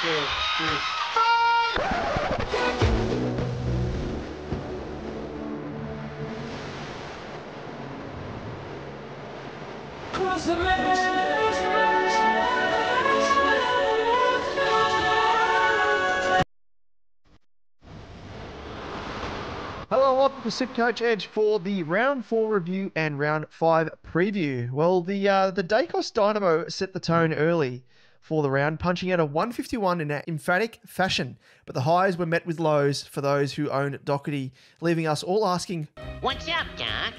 Hello and welcome to SuperCoach Edge for the round 4 review and round 5 preview. Well, the Daicos Dynamo set the tone early for the round, punching out a 151 in an emphatic fashion. But the highs were met with lows for those who own Docherty, leaving us all asking, "What's up, Doc?"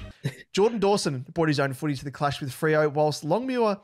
Jordan Dawson brought his own footy to the clash with Freo, whilst Longmuir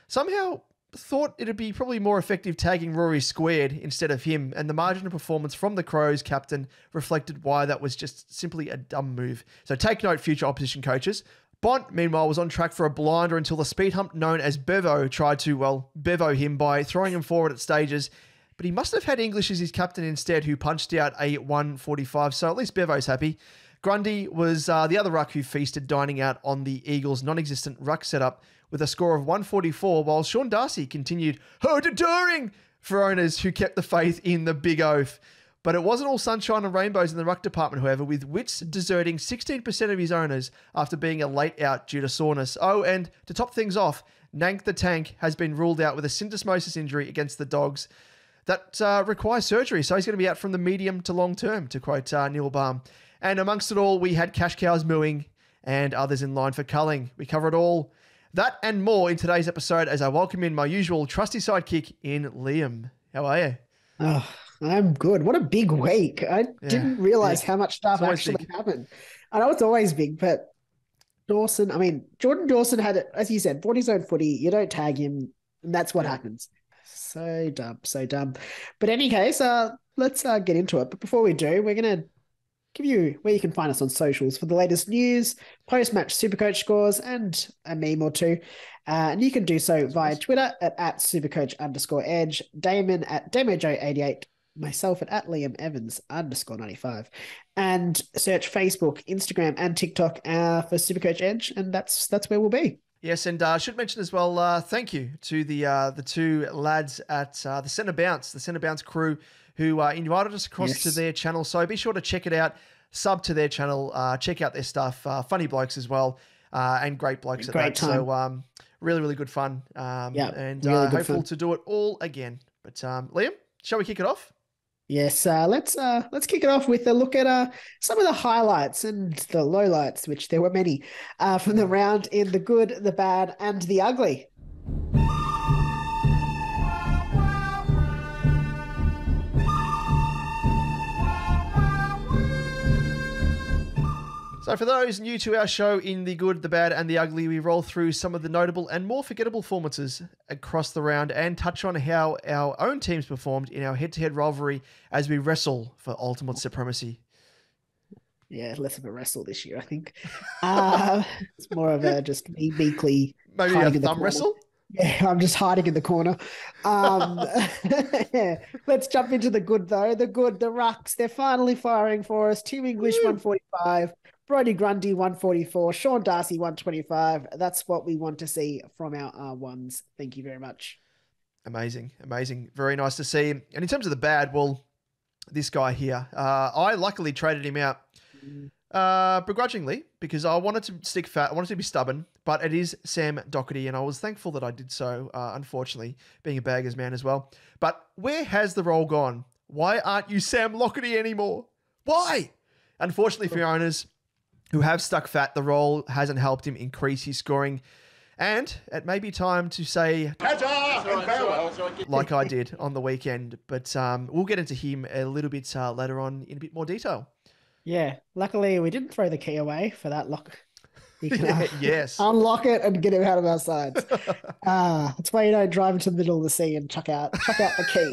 somehow thought it'd be probably more effective tagging Rory SQUARED instead of him, and the margin of performance from the Crows captain reflected why that was just simply a dumb move. So take note, future opposition coaches. Bont, meanwhile, was on track for a blinder until the speed hump known as Bevo tried to, well, Bevo him by throwing him forward at stages, but he must have had English as his captain instead, who punched out a 145, so at least Bevo's happy. Grundy was the other ruck who feasted, dining out on the Eagles' non-existent ruck setup with a score of 144, while Sean Darcy continued deterring for owners who kept the faith in the big oaf. But it wasn't all sunshine and rainbows in the ruck department, however, with Witts deserting 16% of his owners after being a late out due to soreness. Oh, and to top things off, Nank the Tank has been ruled out with a syndesmosis injury against the Dogs that requires surgery, so he's going to be out from the medium to long term, to quote Neil Baum. And amongst it all, we had cash cows mooing and others in line for culling. We covered all that and more in today's episode as I welcome in my usual trusty sidekick in Liam. How are you? Oh, I'm good. What a big week. I didn't realize how much stuff actually happened. I know it's always big, but Jordan Dawson had, as you said, brought his own footy. You don't tag him, and that's what happens. So dumb, so dumb. But in any case, let's get into it. But before we do, we're going to give you where you can find us on socials for the latest news, post-match SuperCoach scores, and a meme or two. And you can do so via Twitter at SuperCoach_Edge, Damon at DamoJoe88, myself at LiamEvans_95, and search Facebook, Instagram, and TikTok for SuperCoach Edge, and that's where we'll be. Yes, and I should mention as well, thank you to the two lads at the Centre Bounce crew, who invited us across to their channel. So be sure to check it out, sub to their channel, check out their stuff. Funny blokes as well, and great blokes at that. Time. So really, really good fun. And really hopeful to do it all again. But Liam, shall we kick it off? Yes, let's kick it off with a look at some of the highlights and the lowlights, which there were many, from the round in the good, the bad, and the ugly. So for those new to our show, in the good, the bad, and the ugly, we roll through some of the notable and more forgettable performances across the round and touch on how our own teams performed in our head-to-head rivalry as we wrestle for ultimate supremacy. Yeah, less of a wrestle this year, I think. It's more of a just me meekly. Maybe a thumb wrestle? Yeah, I'm just hiding in the corner. Let's jump into the good, though. The good, the rucks, they're finally firing for us. Team English, 145. Brody Grundy, 144. Sean Darcy, 125. That's what we want to see from our R1s. Thank you very much. Amazing, amazing. Very nice to see. And in terms of the bad, well, this guy here, I luckily traded him out begrudgingly because I wanted to stick fat. I wanted to be stubborn, but it is Sam Docherty, and I was thankful that I did so, unfortunately, being a baggers man as well. But where has the role gone? Why aren't you Sam Docherty anymore? Why? Unfortunately for your owners who have stuck fat, the role hasn't helped him increase his scoring. And it may be time to say, like I did on the weekend. But we'll get into him a little bit later on in a bit more detail. Yeah, luckily we didn't throw the key away for that lock. You can yes. Unlock it and get him out of our sides. That's why you don't drive into the middle of the sea and chuck out the key.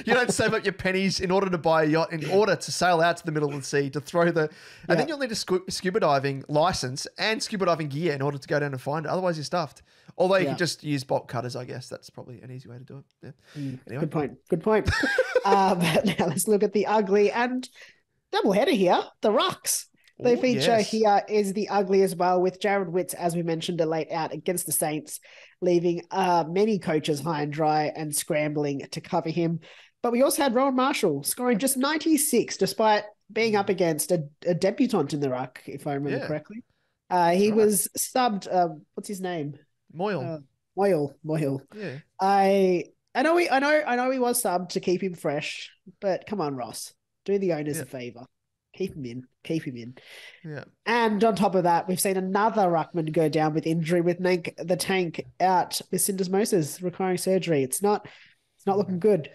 You don't save up your pennies in order to buy a yacht, in order to sail out to the middle of the sea, to throw the... And then you'll need a scuba diving license and scuba diving gear in order to go down and find it. Otherwise, you're stuffed. Although you can just use bolt cutters, I guess. That's probably an easy way to do it. Yeah. Anyway. Good point. But now let's look at the ugly and double header here, the rucks. The Oh, feature yes. here is the ugly as well, with Jared Witts, as we mentioned, a late out against the Saints, leaving many coaches high and dry and scrambling to cover him. But we also had Rowan Marshall scoring just 96, despite being up against a debutant in the ruck, if I remember correctly. He was subbed. What's his name? Moyle. Moyle. Yeah. I know he was subbed to keep him fresh, but come on, Ross, do the owners a favor. Keep him in. Yeah. And on top of that, we've seen another ruckman go down with injury, with the tank out with syndesmosis requiring surgery. It's not looking good.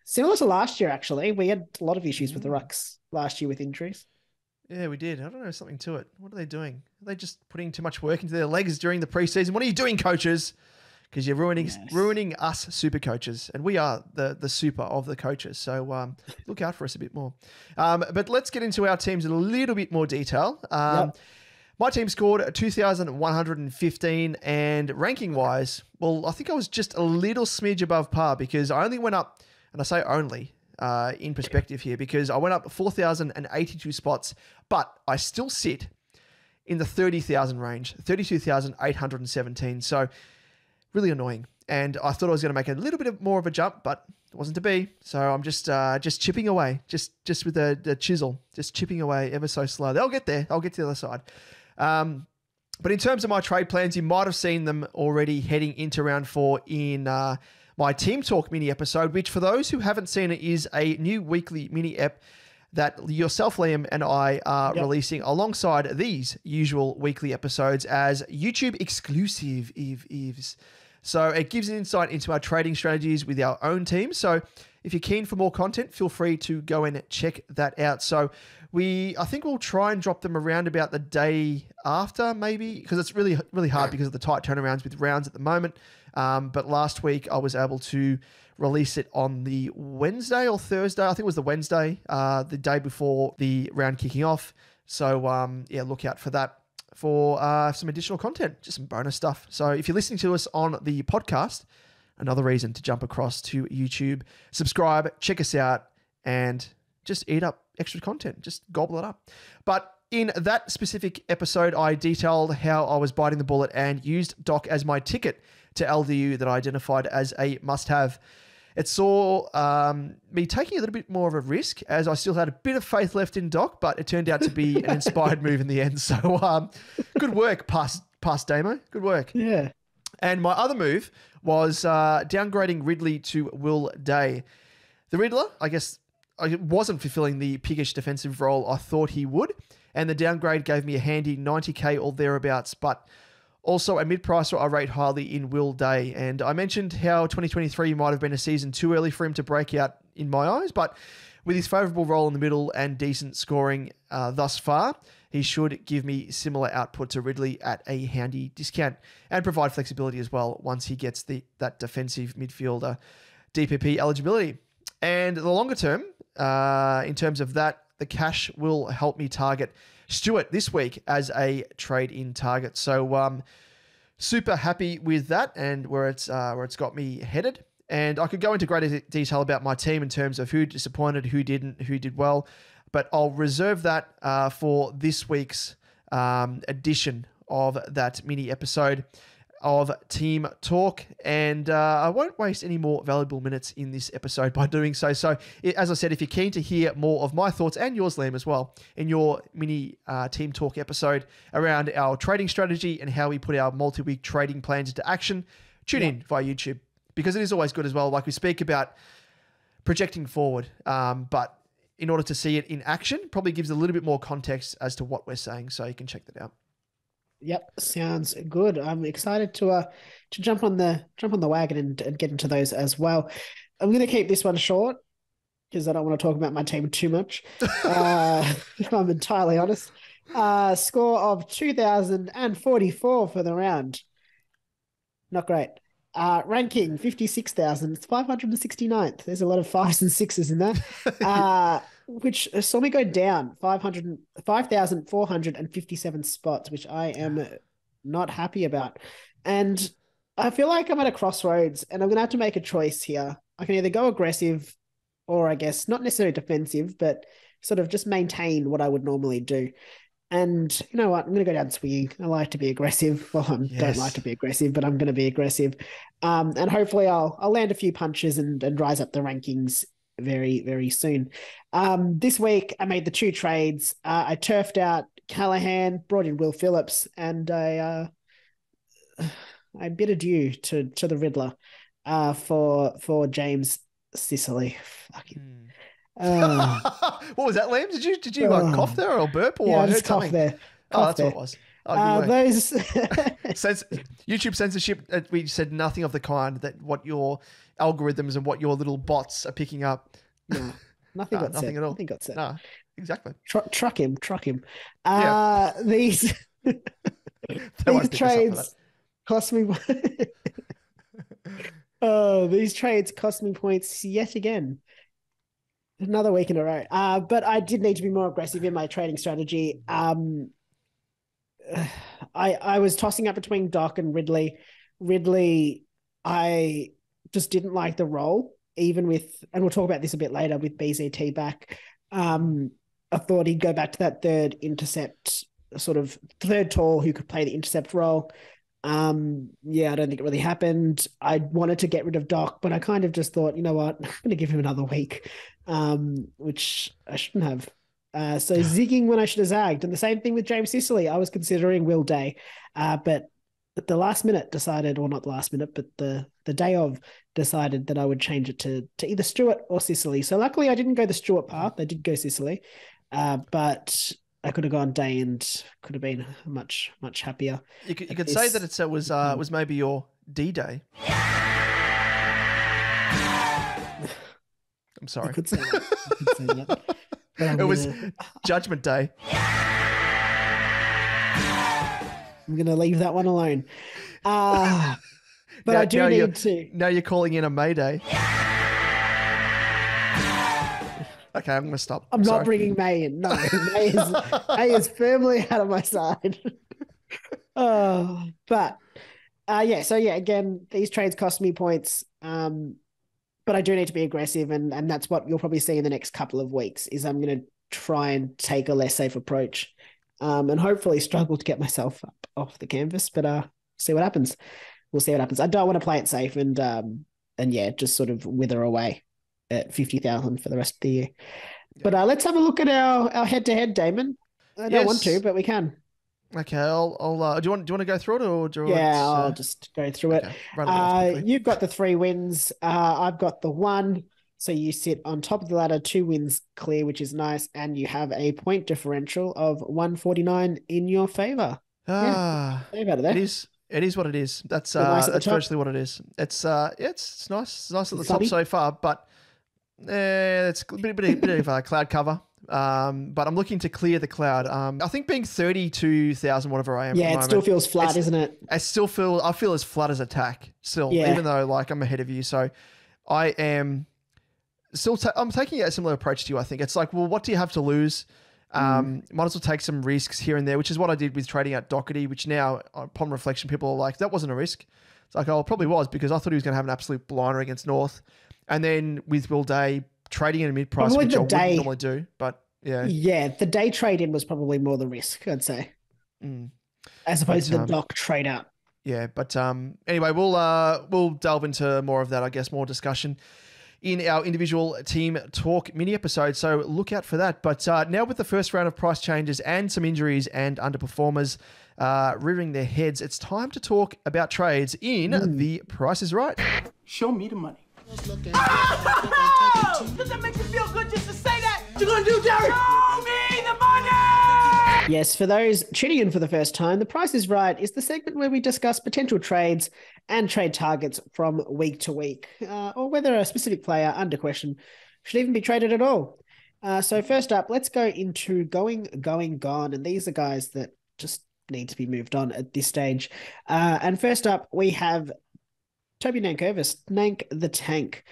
Similar to last year, actually. We had a lot of issues with the rucks last year with injuries. Yeah, we did. I don't know, something to it. What are they doing? Are they just putting too much work into their legs during the preseason? What are you doing, coaches? Because you're ruining us super coaches, and we are the super of the coaches. So look out for us a bit more. But let's get into our teams in a little bit more detail. My team scored 2,115, and ranking-wise, well, I think I was just a little smidge above par because I only went up, and I say only in perspective here, because I went up 4,082 spots, but I still sit in the 30,000 range, 32,817. So really annoying. And I thought I was going to make a little bit more of a jump, but it wasn't to be. So I'm just chipping away, just with the chisel, just chipping away ever so slow. They'll get there. I'll get to the other side. But in terms of my trade plans, you might have seen them already heading into round 4 in my Team Talk mini episode, which for those who haven't seen it is a new weekly mini ep that yourself, Liam, and I are releasing alongside these usual weekly episodes as YouTube exclusive Eves. So it gives an insight into our trading strategies with our own team. So if you're keen for more content, feel free to go and check that out. So I think we'll try and drop them around about the day after, maybe, because it's really, really hard because of the tight turnarounds with rounds at the moment. But last week I was able to release it on the Wednesday or Thursday. I think it was the Wednesday, the day before the round kicking off. So look out for that for some additional content, just some bonus stuff. So if you're listening to us on the podcast, another reason to jump across to YouTube, subscribe, check us out, and just eat up extra content. Just gobble it up. But in that specific episode, I detailed how I was biting the bullet and used Doc as my ticket to LDU that I identified as a must-have. It saw me taking a little bit more of a risk as I still had a bit of faith left in Doc, but it turned out to be an inspired move in the end. So good work, past Damo. Good work. Yeah. And my other move was downgrading Ridley to Will Day. The Riddler, I guess, wasn't fulfilling the piggish defensive role I thought he would, and the downgrade gave me a handy 90k or thereabouts, but also a mid-pricer I rate highly in Will Day. And I mentioned how 2023 might have been a season too early for him to break out in my eyes, but with his favourable role in the middle and decent scoring thus far, he should give me similar output to Ridley at a handy discount and provide flexibility as well once he gets that defensive midfielder DPP eligibility. And the longer term, in terms of that, the cash will help me target Stewart this week as a trade-in target. So super happy with that and where it's got me headed. And I could go into greater detail about my team in terms of who disappointed, who didn't, who did well, but I'll reserve that for this week's edition of that mini episode of Team Talk, and I won't waste any more valuable minutes in this episode by doing so. So, as I said, if you're keen to hear more of my thoughts and yours, Liam, as well, in your mini Team Talk episode around our trading strategy and how we put our multi-week trading plans into action, tune in via YouTube, because it is always good as well. Like we speak about projecting forward, but in order to see it in action, probably gives a little bit more context as to what we're saying. So you can check that out. Yep, sounds good. I'm excited to jump on the wagon and get into those as well. I'm going to keep this one short because I don't want to talk about my team too much. If I'm entirely honest, score of 2,044 for the round. Not great. Ranking 56,000. It's 569th. There's a lot of 5s and 6s in that. Which saw me go down 5,457 spots, which I am not happy about. And I feel like I'm at a crossroads and I'm going to have to make a choice here. I can either go aggressive or I guess not necessarily defensive, but sort of just maintain what I would normally do. And you know what? I'm going to go down swinging. I like to be aggressive. Well, I don't like to be aggressive, but I'm going to be aggressive. And hopefully I'll land a few punches and rise up the rankings very, very soon. This week I made the 2 trades. I turfed out Callahan, brought in Will Phillips, and I bid adieu to the Riddler for James Sicily. Fucking. What was that, Liam? Did you cough there or burp? Or yeah, I just cough there. That's what it was. Those YouTube censorship. We said nothing of the kind. That what your algorithms and what your little bots are picking up. No, nothing got nothing said. at all. Nothing got said. No, exactly. Truck him. These trades cost me. These trades cost me points yet again. Another week in a row. But I did need to be more aggressive in my trading strategy. I was tossing up between Doc and Ridley. Ridley, I just didn't like the role, even with, and we'll talk about this a bit later with BZT back. I thought he'd go back to that third intercept, sort of third tall who could play the intercept role. I don't think it really happened. I wanted to get rid of Doc, but I kind of just thought, you know what, I'm going to give him another week, which I shouldn't have. So zigging when I should have zagged. And the same thing with James Sicily. I was considering Will Day, but at the last minute decided, or not the last minute, but the day of decided that I would change it to either Stewart or Sicily. So luckily I didn't go the Stewart path. I did go Sicily, but I could have gone Day and could have been much, much happier. You could say that it was maybe your D-Day. I'm sorry. I could say that. It was Judgment Day. I'm going to leave that one alone. But I do need to. Now you're calling in a Mayday. Okay, I'm going to stop. I'm not bringing May in. No, May is firmly out of my side. Again, these trades cost me points. But I do need to be aggressive, and that's what you'll probably see in the next couple of weeks, is I'm going to try and take a less safe approach, and hopefully struggle to get myself up off the canvas, but see what happens. We'll see what happens. I don't want to play it safe and just sort of wither away at 50,000 for the rest of the year. Yeah. But let's have a look at our head-to-head, Damon. I don't want to, but we can. Okay, I'll do you want to go through it, or do you want? I'll just go through it. You've got the 3 wins. I've got the 1. So you sit on top of the ladder, 2 wins clear, which is nice, and you have a point differential of 149 in your favor. It is what it is. That's virtually what it is. It's nice. It's nice at the top so far, but it's a bit of a cloud cover. But I'm looking to clear the cloud. I think being 32,000, whatever I am. Yeah, it still feels flat, isn't it? I feel as flat as a tack still, even though I'm ahead of you. So I am still, I'm taking a similar approach to you. I think it's like, well, what do you have to lose? Might as well take some risks here and there, which is what I did with trading out Docherty, which now upon reflection, people are like, that wasn't a risk. It's like, oh, it probably was, because I thought he was going to have an absolute blinder against North. And then with Will Day, trading in a mid-price, which I wouldn't normally do, but yeah. Yeah, the day trade-in was probably more the risk, I'd say, as opposed to the Doc trade-out. Yeah, but anyway, we'll delve into more of that, I guess, more discussion in our individual team talk mini episode, so look out for that. But now with the first round of price changes and some injuries and underperformers rearing their heads, it's time to talk about trades in The Price is Right. Show me the money. Oh! Does that make you feel good just to say that? What you gonna do, Derek? Show me the money! Yes, for those tuning in for the first time, The Price is Right is the segment where we discuss potential trades and trade targets from week to week, or whether a specific player under question should even be traded at all. So first up, let's go into going, gone. And these are guys that just need to be moved on at this stage. And first up, we have Toby Nankervis, Nank the Tank,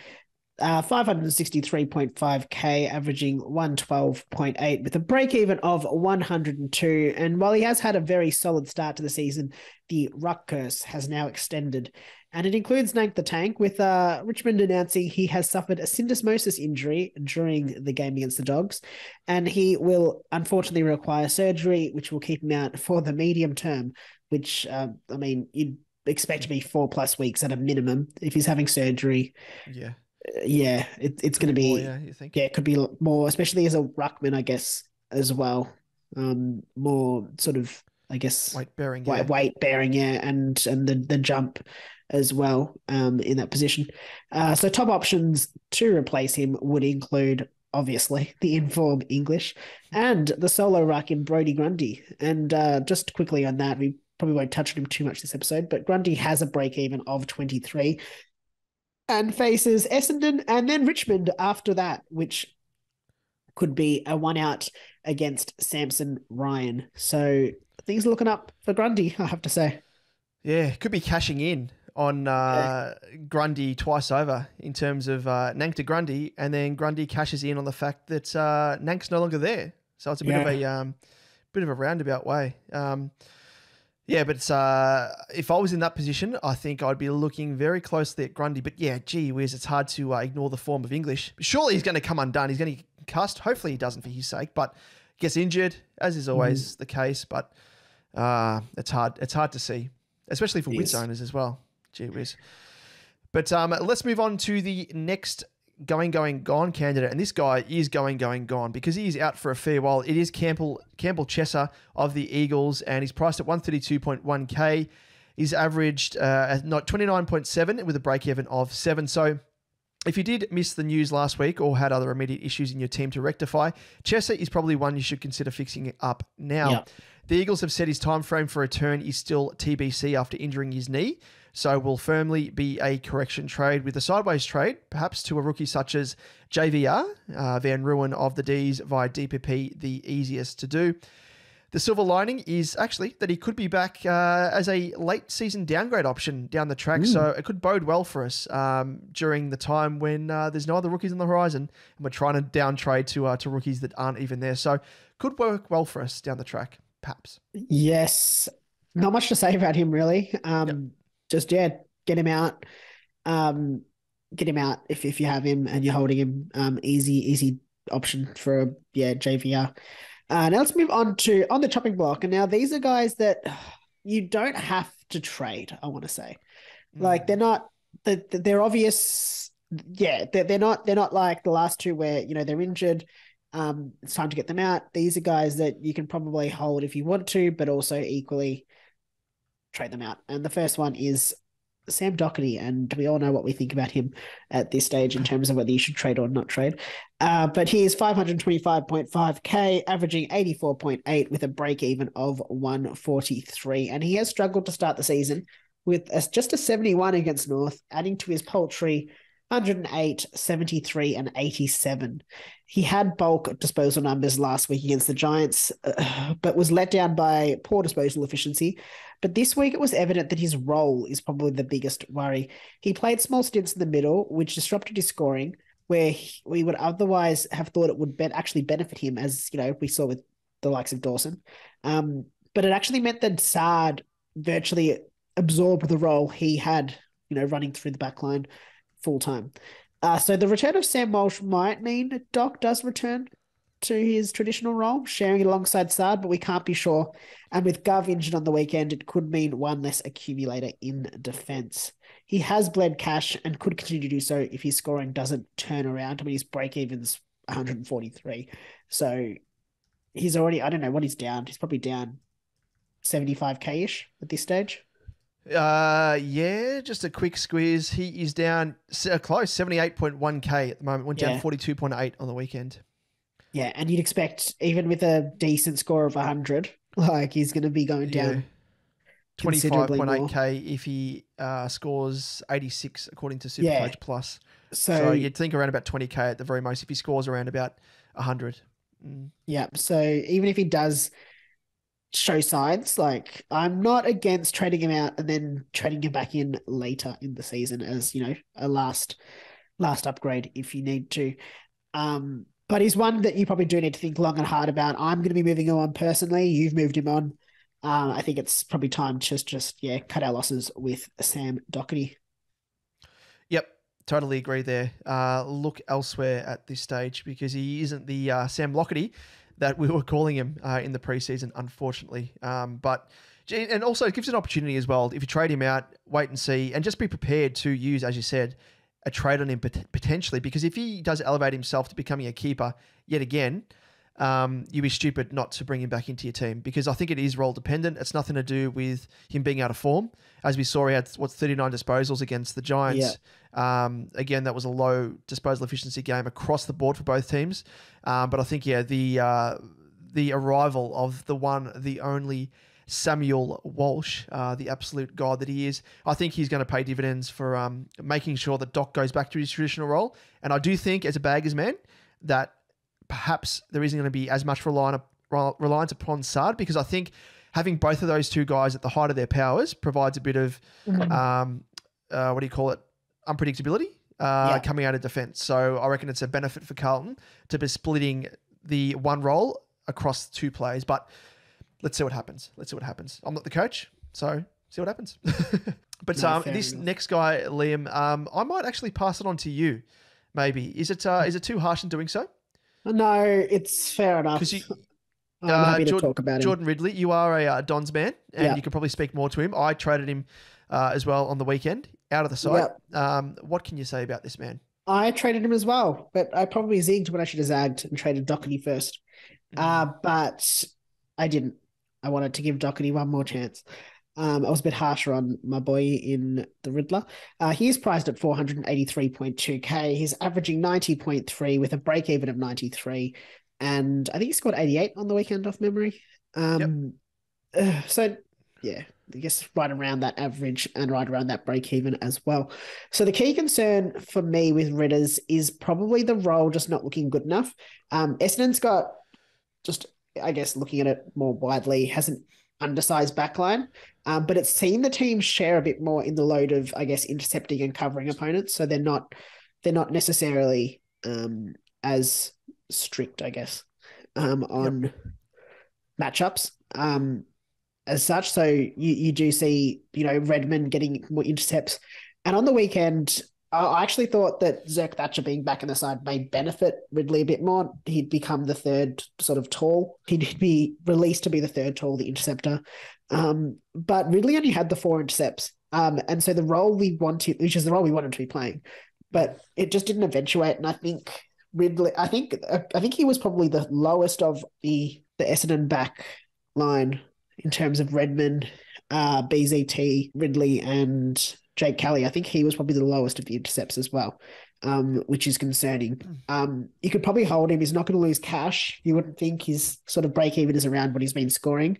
563.5k, averaging 112.8 with a break even of 102. And while he has had a very solid start to the season, the ruck curse has now extended, And it includes Nank the Tank, with Richmond announcing he has suffered a syndesmosis injury during the game against the Dogs, and he will unfortunately require surgery, which will keep him out for the medium term, which, you'd expect to be 4+ weeks at a minimum if he's having surgery. Yeah. It's going to be more, you think? Yeah, it could be more, especially as a ruckman, I guess, as well. More sort of, I guess, weight bearing, and the jump as well, in that position. So top options to replace him would include, obviously, the inform English and the solo ruck in Brodie Grundy. And just quickly on that, we probably won't touch on him too much this episode, but Grundy has a break even of 23 and faces Essendon and then Richmond after that, which could be a 1-out against Samson Ryan. So things are looking up for Grundy, I have to say. Yeah, could be cashing in on Grundy twice over in terms of Nank to Grundy, and then Grundy cashes in on the fact that Nank's no longer there. So it's a bit of a roundabout way. But it's, if I was in that position, I think I'd be looking very closely at Grundy. But yeah, gee whiz, it's hard to ignore the form of English. Surely he's going to come undone. He's going to get concussed. Hopefully he doesn't for his sake, but gets injured, as is always the case. But it's hard to see, especially for Witts owners as well. Gee whiz. But let's move on to the next going, gone candidate. And this guy is going, gone because he is out for a fair while. It is Campbell Chesser of the Eagles, and he's priced at 132.1k. He's averaged 29.7 with a break-even of 7. So if you did miss the news last week or had other immediate issues in your team to rectify, Chesser is probably one you should consider fixing it up now. Yep. The Eagles have said his time frame for return is still TBC after injuring his knee, so will firmly be a correction trade with a sideways trade, perhaps to a rookie such as JVR, Van Ruin of the D's via DPP, the easiest to do. The silver lining is actually that he could be back as a late season downgrade option down the track, so it could bode well for us during the time when there's no other rookies on the horizon and we're trying to down trade to rookies that aren't even there. So could work well for us down the track, perhaps. Yes. Not much to say about him, really. Just, get him out. Get him out if you have him and you're holding him. Easy option for, JVR. Now let's move on the chopping block. And now these are guys that you don't have to trade, I want to say. Like they're obvious. Yeah, they're not like the last two where, they're injured. It's time to get them out. These are guys that you can probably hold if you want to, but also equally trade them out. And the first one is Sam Docherty, and we all know what we think about him at this stage in terms of whether you should trade or not trade. But he is 525.5k, averaging 84.8 with a break even of 143. And he has struggled to start the season with just a 71 against North, adding to his paltry 108, 73, and 87. He had bulk disposal numbers last week against the Giants, but was let down by poor disposal efficiency. But this week it was evident that his role is probably the biggest worry. He played small stints in the middle, which disrupted his scoring, where we would otherwise have thought it would actually benefit him, as we saw with the likes of Dawson. But it actually meant that Sard virtually absorbed the role he had, running through the back line full time. So the return of Sam Walsh might mean Doc does return to his traditional role, sharing it alongside Sard, but we can't be sure. And with Gov injured on the weekend, it could mean one less accumulator in defence. He has bled cash and could continue to do so if his scoring doesn't turn around. His break-even's 143. So he's already, I don't know what he's down. He's probably down 75k-ish at this stage. Just a quick squeeze. He is down close, 78.1k at the moment. Went down 42.8 on the weekend. Yeah, and you'd expect, even with a decent score of 100, he's going to be going down 25.8k if he scores 86 according to SuperCoach Plus. So you'd think around about 20k at the very most if he scores around about 100. Yeah, so even if he does show signs, I'm not against trading him out and then trading him back in later in the season as, a last upgrade if you need to. But he's one that you probably do need to think long and hard about. I'm going to be moving him on personally. You've moved him on. I think it's probably time to just cut our losses with Sam Docherty. Yep, totally agree there. Look elsewhere at this stage because he isn't the Sam Lockety that we were calling him in the preseason, unfortunately. And also it gives an opportunity as well. If you trade him out, wait and see, and just be prepared to use, as you said, a trade on him potentially, because if he does elevate himself to becoming a keeper yet again, you'd be stupid not to bring him back into your team, because I think it is role dependent. It's nothing to do with him being out of form. As we saw, he had 39 disposals against the Giants. Yeah. Again, that was a low disposal efficiency game across the board for both teams. But I think, the arrival of the only Samuel Walsh, the absolute god that he is, I think he's going to pay dividends for making sure that Doc goes back to his traditional role. And I do think, as a baggers man, that perhaps there isn't going to be as much reliance upon Sard, because I think having both of those two guys at the height of their powers provides a bit of, unpredictability coming out of defence. So I reckon it's a benefit for Carlton to be splitting the one role across two players. But let's see what happens. I'm not the coach, so see what happens. But this next guy, Liam, I might actually pass it on to you. Maybe is it too harsh in doing so? No, it's fair enough. Because I'm happy to talk about him. Jordan Ridley, you are a Dons man, and you can probably speak more to him. I traded him as well on the weekend out of the side. Yep. What can you say about this man? I traded him as well, but I probably zigged when I should have zagged and traded Docherty first. But I didn't. I wanted to give Docherty one more chance. I was a bit harsher on my boy in the Riddler. He is priced at 483.2k. He's averaging 90.3 with a break even of 93. And I think he scored 88 on the weekend off memory. So, yeah, I guess right around that average and right around that break even as well. So the key concern for me with Ridders is probably the role just not looking good enough. Essendon's got just, I guess, looking at it more widely, has an undersized backline, but it's seen the team share a bit more in the load of, I guess, intercepting and covering opponents. So they're not necessarily as strict, I guess, on matchups as such. So you do see, Redmond getting more intercepts. And on the weekend, I actually thought that Zerk Thatcher being back in the side may benefit Ridley a bit more. He'd become the third sort of tall. He'd be released to be the third tall, the interceptor. But Ridley only had the 4 intercepts. And so the role we wanted, which is the role we wanted to be playing, but it just didn't eventuate. And I think Ridley, I think he was probably the lowest of the Essendon back line in terms of Redmond, BZT, Ridley, and Jake Kelly. I think he was probably the lowest of the intercepts as well, which is concerning. You could probably hold him. He's not going to lose cash. You wouldn't think his sort of break even is around what he's been scoring.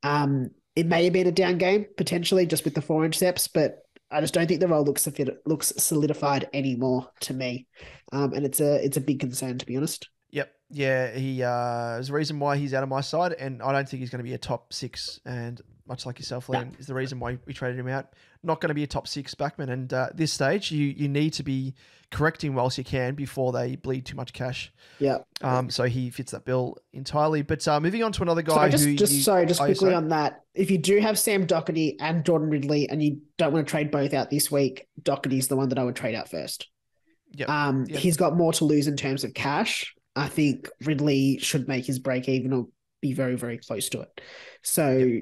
It may have been a down game, potentially, just with the 4 intercepts, but I just don't think the role looks solidified anymore to me. And it's a big concern, to be honest. Yep. Yeah, he is the reason why he's out of my side, and I don't think he's going to be a top 6, and much like yourself, Liam, is the reason why we traded him out. Not going to be a top 6 backman, and at this stage, you need to be correcting whilst you can before they bleed too much cash. Yeah. So he fits that bill entirely. But moving on to another guy quickly on that. If you do have Sam Docherty and Jordan Ridley, and you don't want to trade both out this week, Docherty's the one that I would trade out first. Yep. He's got more to lose in terms of cash. I think Ridley should make his break even or be very, very close to it. So,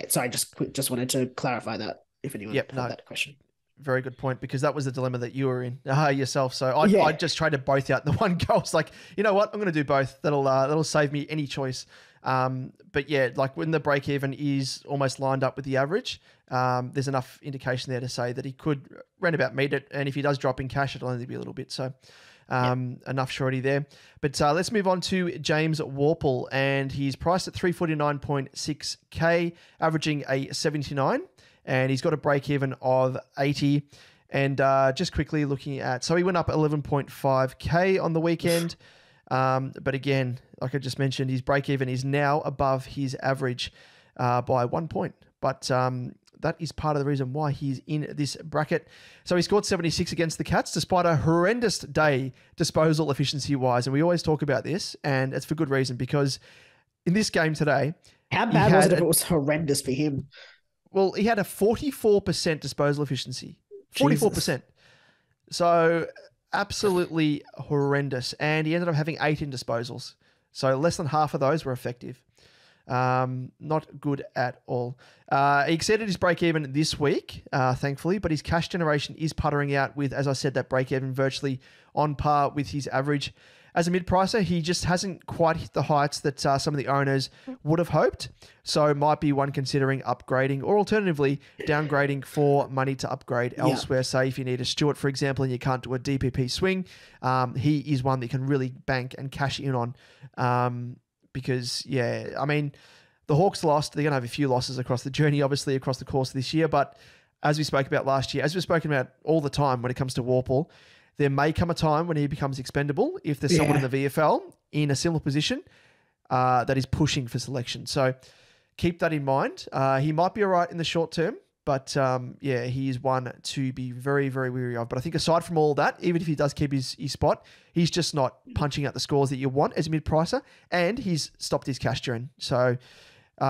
sorry, just wanted to clarify that if anyone had that question. Very good point, because that was the dilemma that you were in yourself. So I just traded both out in the one go. I was like, you know what? I'm going to do both. That'll save me any choice. But yeah, like when the break even is almost lined up with the average, there's enough indication there to say that he could roundabout meet it. And if he does drop in cash, it'll only be a little bit. So enough surety there. But let's move on to James Worpel, and he's priced at 349.6k, averaging a 79. And he's got a break even of 80. And just quickly looking at, so he went up 11.5k on the weekend. But again, like I just mentioned, his break even is now above his average by 1 point. But that is part of the reason why he's in this bracket. So he scored 76 against the Cats, despite a horrendous day disposal efficiency-wise. And we always talk about this, and it's for good reason, because in this game today... How bad was it if it was horrendous for him? Well, he had a 44% disposal efficiency. 44%. So absolutely horrendous. And he ended up having 18 disposals. So less than half of those were effective. Not good at all. He exceeded his break-even this week, thankfully, but his cash generation is puttering out with, as I said, that break-even virtually on par with his average. As a mid-pricer, he just hasn't quite hit the heights that some of the owners would have hoped. So might be one considering upgrading or alternatively downgrading for money to upgrade elsewhere. Say if you need a Stewart, for example, and you can't do a DPP swing, he is one that you can really bank and cash in on. Because, I mean, the Hawks lost. They're going to have a few losses across the journey, obviously, across the course of this year. But as we spoke about last year, as we've spoken about all the time when it comes to Warple, there may come a time when he becomes expendable if there's someone in the VFL in a similar position that is pushing for selection. So keep that in mind. He might be all right in the short term, but he is one to be very, very wary of. But I think aside from all that, even if he does keep his spot, he's just not punching out the scores that you want as a mid-pricer, and he's stopped his cash gen. So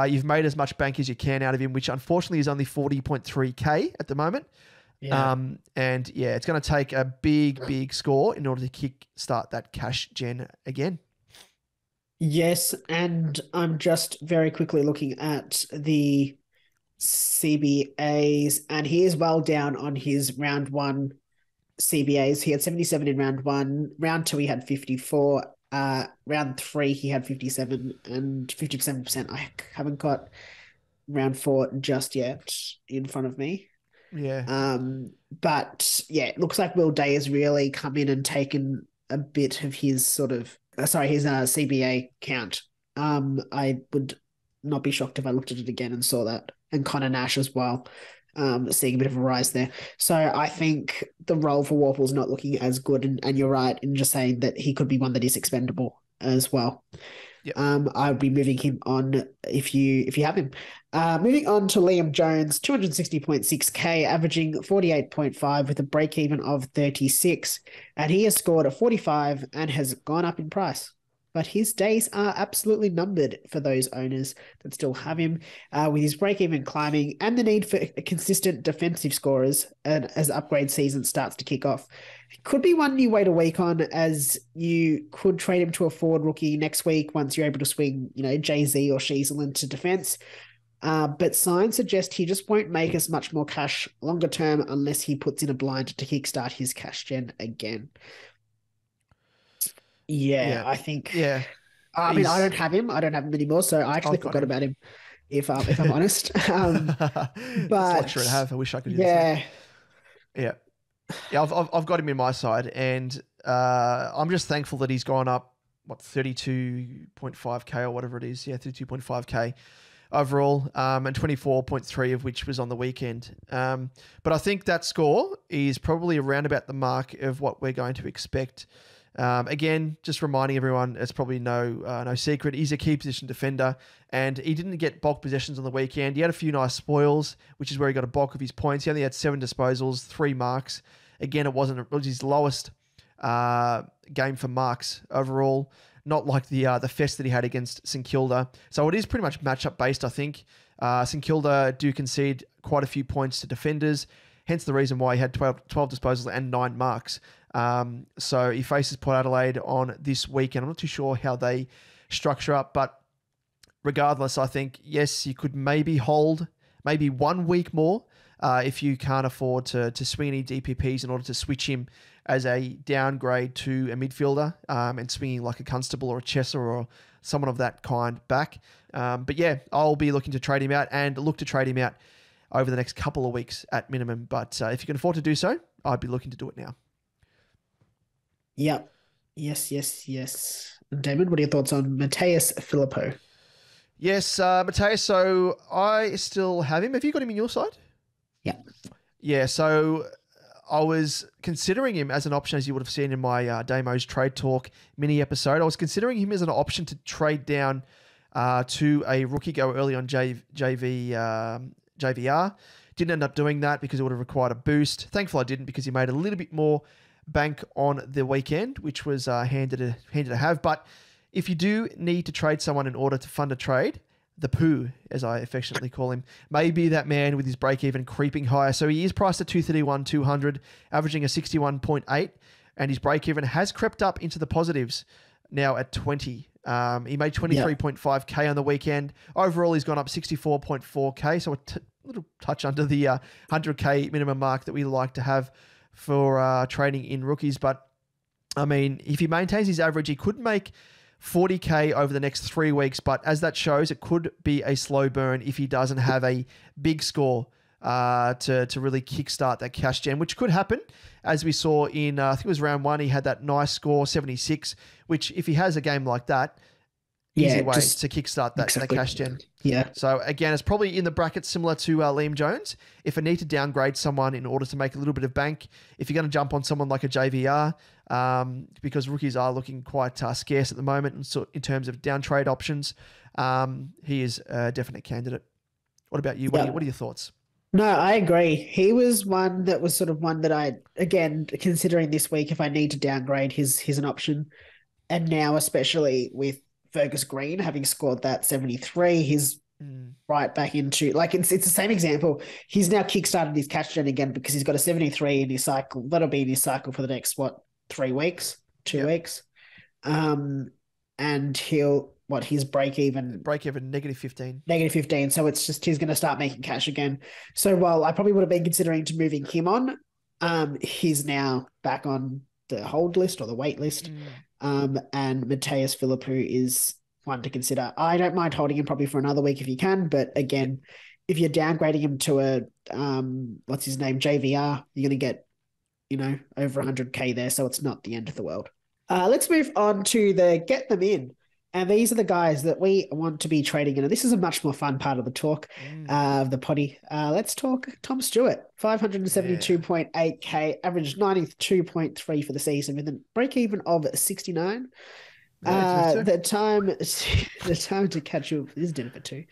you've made as much bank as you can out of him, which unfortunately is only 40.3K at the moment. It's going to take a big score in order to kick-start that cash gen again. Yes, and I'm just very quickly looking at the CBAs, and he is well down on his round one CBAs. He had 77 in round one. Round two, he had 54. Round three, he had 57 and 57%. I haven't got round four just yet in front of me. But it looks like Will Day has really come in and taken a bit of his his CBA count. I would not be shocked if I looked at it again and saw that, and Connor Nash as well, seeing a bit of a rise there. So I think the role for Warple is not looking as good, and you're right in just saying that he could be one that is expendable as well. I would be moving him on if you have him. Moving on to Liam Jones, 260.6K, averaging 48.5 with a break-even of 36. And he has scored a 45 and has gone up in price. But his days are absolutely numbered for those owners that still have him, with his break-even climbing and the need for consistent defensive scorers as the upgrade season starts to kick off. Could be one new way to week on, as you could trade him to a forward rookie next week once you're able to swing, Jay-Z or Sheasel into defense. But signs suggest he just won't make as much more cash longer term unless he puts in a blind to kickstart his cash gen again. I think. I mean, I don't have him. I don't have him anymore, so I actually forgot about him. If I'm honest, but it's a luxury to have. I wish I could do the same. I've got him in my side, and I'm just thankful that he's gone up 32.5K or whatever it is. 32.5K overall, and 24.3 of which was on the weekend. But I think that score is probably around about the mark of what we're going to expect. Again, just reminding everyone, it's probably no secret, he's a key position defender, and he didn't get bulk possessions on the weekend. He had a few nice spoils, which is where he got a bulk of his points. He only had 7 disposals, 3 marks. Again, it was his lowest game for marks overall, not like the fest that he had against St Kilda. So it is pretty much matchup based, I think. St Kilda do concede quite a few points to defenders, hence the reason why he had 12 disposals and 9 marks. So he faces Port Adelaide on this weekend. I'm not too sure how they structure up, but regardless, I think, yes, you could maybe hold 1 week more if you can't afford to swing any DPPs in order to switch him as a downgrade to a midfielder, and swinging like a Constable or a Chesser or someone of that kind back. But I'll be looking to trade him out and look to trade him out over the next couple of weeks at minimum. But if you can afford to do so, I'd be looking to do it now. Yep. Yes. Damon, what are your thoughts on Mateus Filippo? Yes, Mateus, so I still have him. Have you got him in your side? Yeah. Yeah, so I was considering him as an option, as you would have seen in my Damo's Trade Talk mini episode. I was considering him as an option to trade down to a rookie go early on JVR. Didn't end up doing that because it would have required a boost. Thankful I didn't, because he made a little bit more bank on the weekend, which was handy to have. But if you do need to trade someone in order to fund a trade, the poo, as I affectionately call him, may be that man with his break-even creeping higher. So he is priced at 231,200, averaging a 61.8, and his break-even has crept up into the positives now at 20. He made 23.5K on the weekend. Overall, he's gone up 64.4K, so a little touch under the 100K minimum mark that we like to have for trading in rookies. But, I mean, if he maintains his average, he could make 40K over the next 3 weeks. But as that shows, it could be a slow burn if he doesn't have a big score to really kickstart that cash gen, which could happen. As we saw in, I think it was round 1, he had that nice score, 76, which if he has a game like that, easy way to kickstart that cash gen. Yeah. So again, it's probably in the bracket similar to Liam Jones. If I need to downgrade someone in order to make a little bit of bank, if you're going to jump on someone like a JVR, because rookies are looking quite scarce at the moment, and so in terms of down trade options, he is a definite candidate. What about you? What are your thoughts? No, I agree. He was one that I, again, considering this week, if I need to downgrade, he's an option. And now, especially with Fergus Green having scored that 73, he's right back into, like, it's the same example. He's now kickstarted his cash gen again because he's got a 73 in his cycle. That'll be in his cycle for the next, 3 weeks, 2 weeks. And his break-even, -15. -15. So it's just, he's going to start making cash again. So while I probably would have been considering to moving him on, he's now back on the hold list or the wait list. And Mateus Philippou is one to consider. I don't mind holding him probably for another week if you can. But again, if you're downgrading him to a, what's his name, JVR, you're going to get, over 100K there. So it's not the end of the world. Let's move on to the get them in. And these are the guys that we want to be trading in. And this is a much more fun part of the talk, of the potty. Let's talk Tom Stewart, 572.8K, averaged 92.3 for the season with a break-even of 69. The time to catch you, this is dinner for two,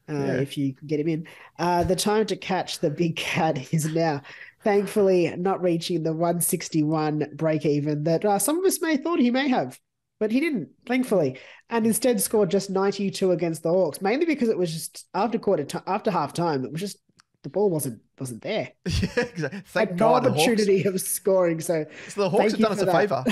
if you can get him in. The time to catch the big cat is now. Thankfully, not reaching the 161 break-even that some of us may thought he may have. But he didn't, thankfully, and instead scored just 92 against the Hawks, mainly because it was just after half time. It was just the ball wasn't there. Yeah, exactly. Thank no God, opportunity of scoring. So the Hawks have done us a favour.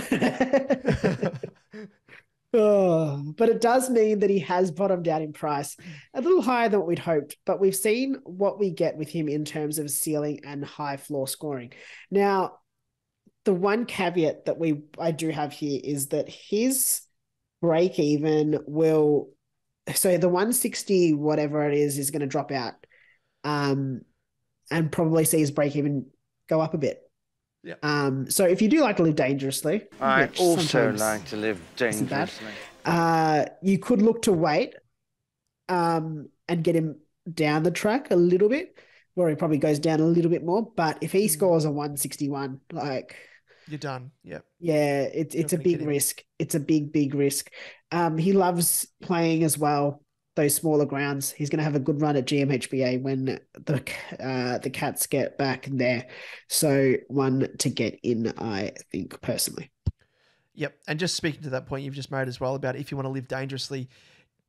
But it does mean that he has bottomed out in price, a little higher than what we'd hoped. But we've seen what we get with him in terms of ceiling and high floor scoring. Now, the one caveat that I do have here is that his break even so the 160, whatever it is going to drop out, and probably see his break even go up a bit. Yeah. So if you do like to live dangerously, I also like to live dangerously. You could look to wait, and get him down the track a little bit, where he probably goes down a little bit more. But if he scores a 161, you're done. Yeah. Yeah, it's a big risk. It's a big risk. He loves playing as well, those smaller grounds. He's going to have a good run at GMHBA when the Cats get back there. So one to get in, I think, personally. Yep. And just speaking to that point you've just made as well about if you want to live dangerously,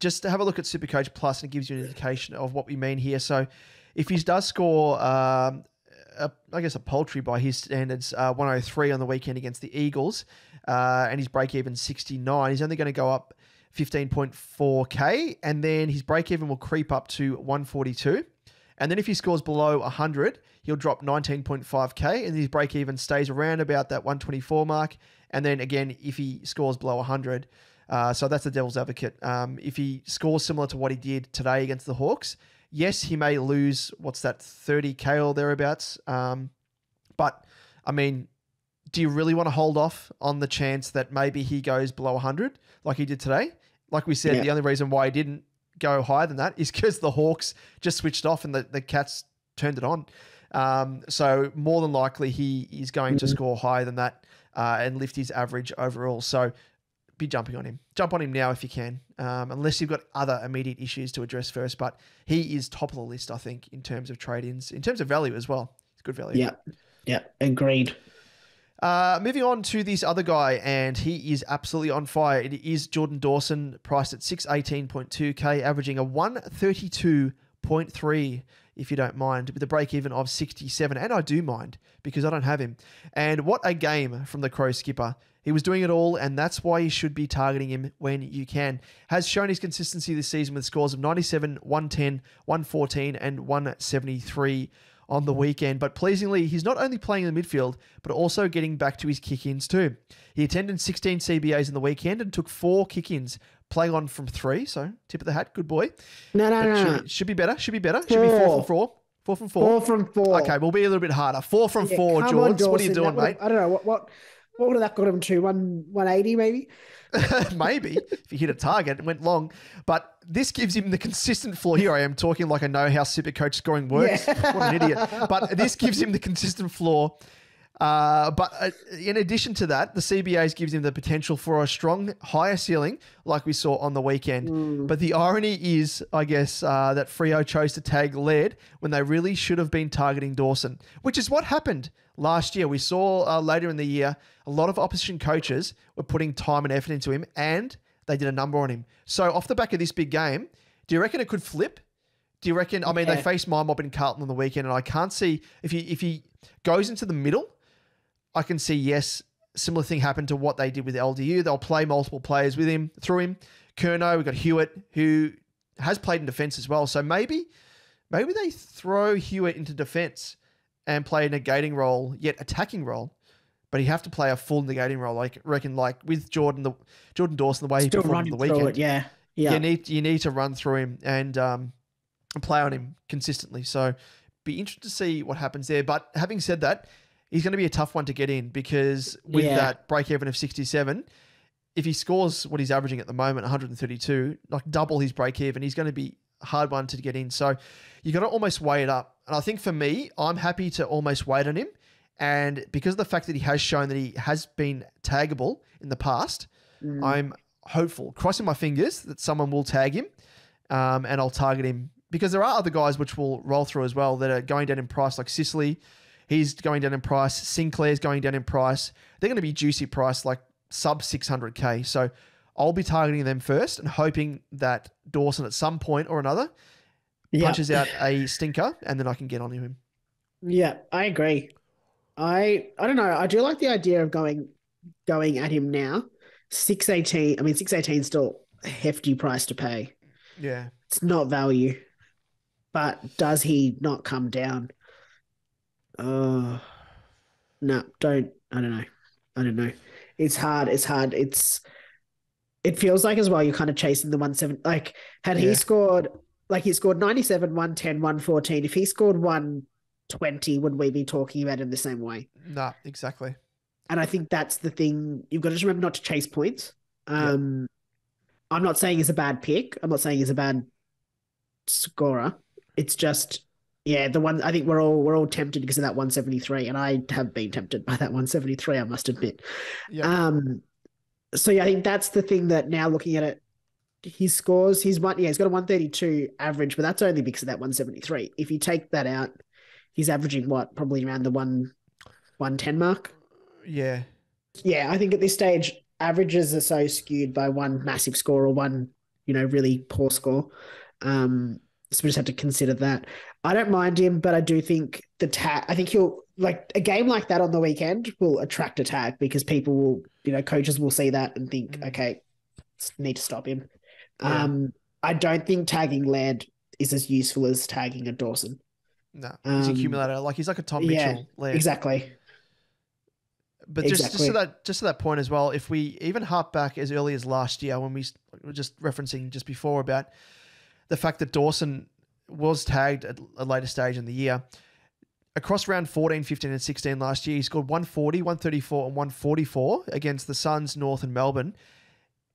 just to have a look at SuperCoach Plus, and it gives you an indication of what we mean here. So if he does score, I guess a poultry by his standards, 103 on the weekend against the Eagles, and his break-even 69. He's only going to go up 15.4K, and then his break-even will creep up to 142. And then if he scores below 100, he'll drop 19.5K, and his break-even stays around about that 124 mark. And then again, if he scores below 100, so that's the devil's advocate. If he scores similar to what he did today against the Hawks, yes, he may lose, 30K or thereabouts. But, I mean, do you really want to hold off on the chance that maybe he goes below 100 like he did today? Like we said, The only reason why he didn't go higher than that is because the Hawks just switched off and the Cats turned it on. So more than likely he is going to score higher than that and lift his average overall. So be jumping on him. Jump on him now if you can, unless you've got other immediate issues to address first. But he is top of the list, I think, in terms of trade-ins, in terms of value as well. It's good value. Yeah, agreed. Moving on to this other guy, and he is absolutely on fire. It is Jordan Dawson, priced at 618.2k, averaging a 132.3, if you don't mind, with a break-even of 67. And I do mind, because I don't have him. And what a game from the Crow skipper. He was doing it all, and that's why you should be targeting him when you can. Has shown his consistency this season with scores of 97, 110, 114, and 173 on the weekend. But pleasingly, he's not only playing in the midfield, but also getting back to his kick-ins too. He attended 16 CBAs in the weekend and took 4 kick-ins, playing on from 3. So tip of the hat, good boy. No. Should be better. Should be 4 from 4. 4 from 4. 4 from 4. Okay, we'll be a little bit harder. 4 from 4, George. What are you doing, mate? I don't know. What would have that got him to? 180 maybe? Maybe if he hit a target and went long, but this gives him the consistent floor. Here I am talking like I know how SuperCoach scoring works. Yeah. What an idiot. But this gives him the consistent floor. But in addition to that, the CBAs gives him the potential for a strong higher ceiling like we saw on the weekend. But the irony is, I guess, that Freo chose to tag Laird when they really should have been targeting Dawson, which is what happened last year. We saw later in the year, a lot of opposition coaches were putting time and effort into him, and they did a number on him. So off the back of this big game, do you reckon it could flip? Do you reckon, I mean, they faced my mob in Carlton on the weekend, and I can't see, if he goes into the middle, I can see, yes, similar thing happened to what they did with LDU. They'll play multiple players with him, through him. Curnow, we've got Hewitt, who has played in defence as well. So maybe they throw Hewitt into defence and play a negating role, yet attacking role. But you have to play a full negating role. Like reckon, like with Jordan Dawson, the way he performed on the weekend. Yeah. You need to run through him and play on him consistently. So be interested to see what happens there. But having said that, he's going to be a tough one to get in, because with that break-even of 67, if he scores what he's averaging at the moment, 132, like double his break-even, he's going to be a hard one to get in. So you got to almost weigh it up. And I think for me, I'm happy to almost wait on him. And because of the fact that he has shown that he has been taggable in the past, I'm hopeful, crossing my fingers, that someone will tag him and I'll target him. Because there are other guys which will roll through as well that are going down in price, like Sicily. He's going down in price. Sinclair's going down in price. They're going to be juicy price, like sub 600k. So I'll be targeting them first and hoping that Dawson at some point or another punches out a stinker, and then I can get on him. Yeah, I agree. I don't know. I do like the idea of going at him now. 618. I mean, 618 is still a hefty price to pay. Yeah. It's not value. But does he not come down? No, don't. I don't know. It's hard. It feels like as well you're kind of chasing the 170. Like he scored, he scored 97, 110, 114. If he scored 120, would we be talking about him the same way? No, exactly. And I think that's the thing. You've got to just remember not to chase points. I'm not saying he's a bad pick. I'm not saying he's a bad scorer. It's just, the one, I think we're all tempted because of that 173, and I have been tempted by that 173, I must admit. Yeah. So I think that's the thing that now looking at it, he's got a 132 average, but that's only because of that 173. If you take that out, he's averaging probably around the 110 mark. Yeah. Yeah, I think at this stage, averages are so skewed by one massive score or one, really poor score. So we just have to consider that. I don't mind him, but I do think I think he'll, like a game like that on the weekend will attract a tag, because people will, coaches will see that and think, okay, need to stop him. Yeah. I don't think tagging Laird is as useful as tagging a Dawson. No, he's an accumulator. Like he's like a Tom Mitchell. Laird. Exactly. But just to that point as well, if we even harp back as early as last year, when we were just referencing just before about the fact that Dawson was tagged at a later stage in the year, across round 14, 15 and 16 last year, he scored 140, 134 and 144 against the Suns, North and Melbourne.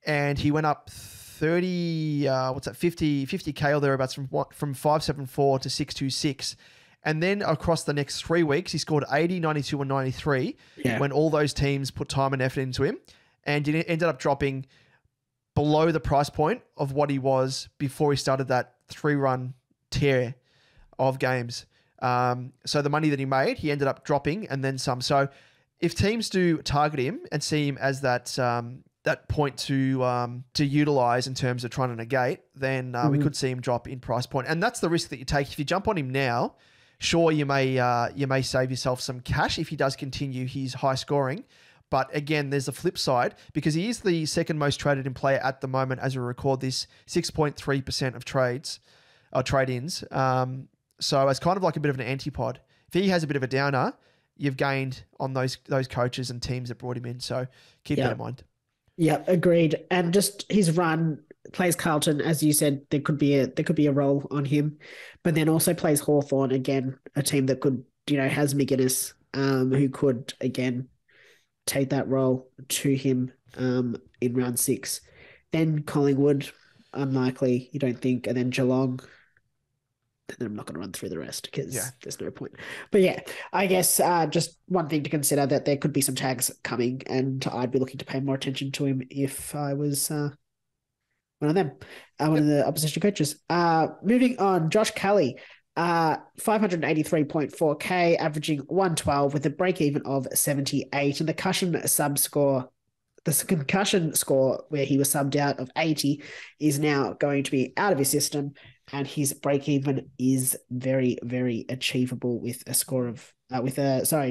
And he went up 50k or thereabouts from 574 to 626. And then across the next 3 weeks, he scored 80, 92 and 93 when all those teams put time and effort into him. And it ended up dropping below the price point of what he was before he started that 3-run tear of games. So the money that he made, he ended up dropping and then some. So if teams do target him and see him as that point to utilize in terms of trying to negate, then we could see him drop in price point. And that's the risk that you take. If you jump on him now, sure, you may save yourself some cash if he does continue his high scoring. But again, there's a flip side because he is the second most traded in player at the moment as we record this, 6.3% of trades or trade-ins. So it's kind of like a bit of an antipod. If he has a bit of a downer, you've gained on those coaches and teams that brought him in. So keep that in mind. Yeah, agreed. And just his run plays Carlton, as you said, there could be a role on him, but then also plays Hawthorn, again, a team that could, has McGuinness, who could again take that role to him in round 6. Then Collingwood, unlikely, you don't think, and then Geelong. And then I'm not going to run through the rest because there's no point. But yeah, I guess just one thing to consider that there could be some tags coming, and I'd be looking to pay more attention to him if I was one of them, one of the opposition coaches. Moving on, Josh Kelly, 583.4K, averaging 112 with a break even of 78, and the concussion score where he was subbed out of 80 is now going to be out of his system. And his break even is very, very achievable with a score of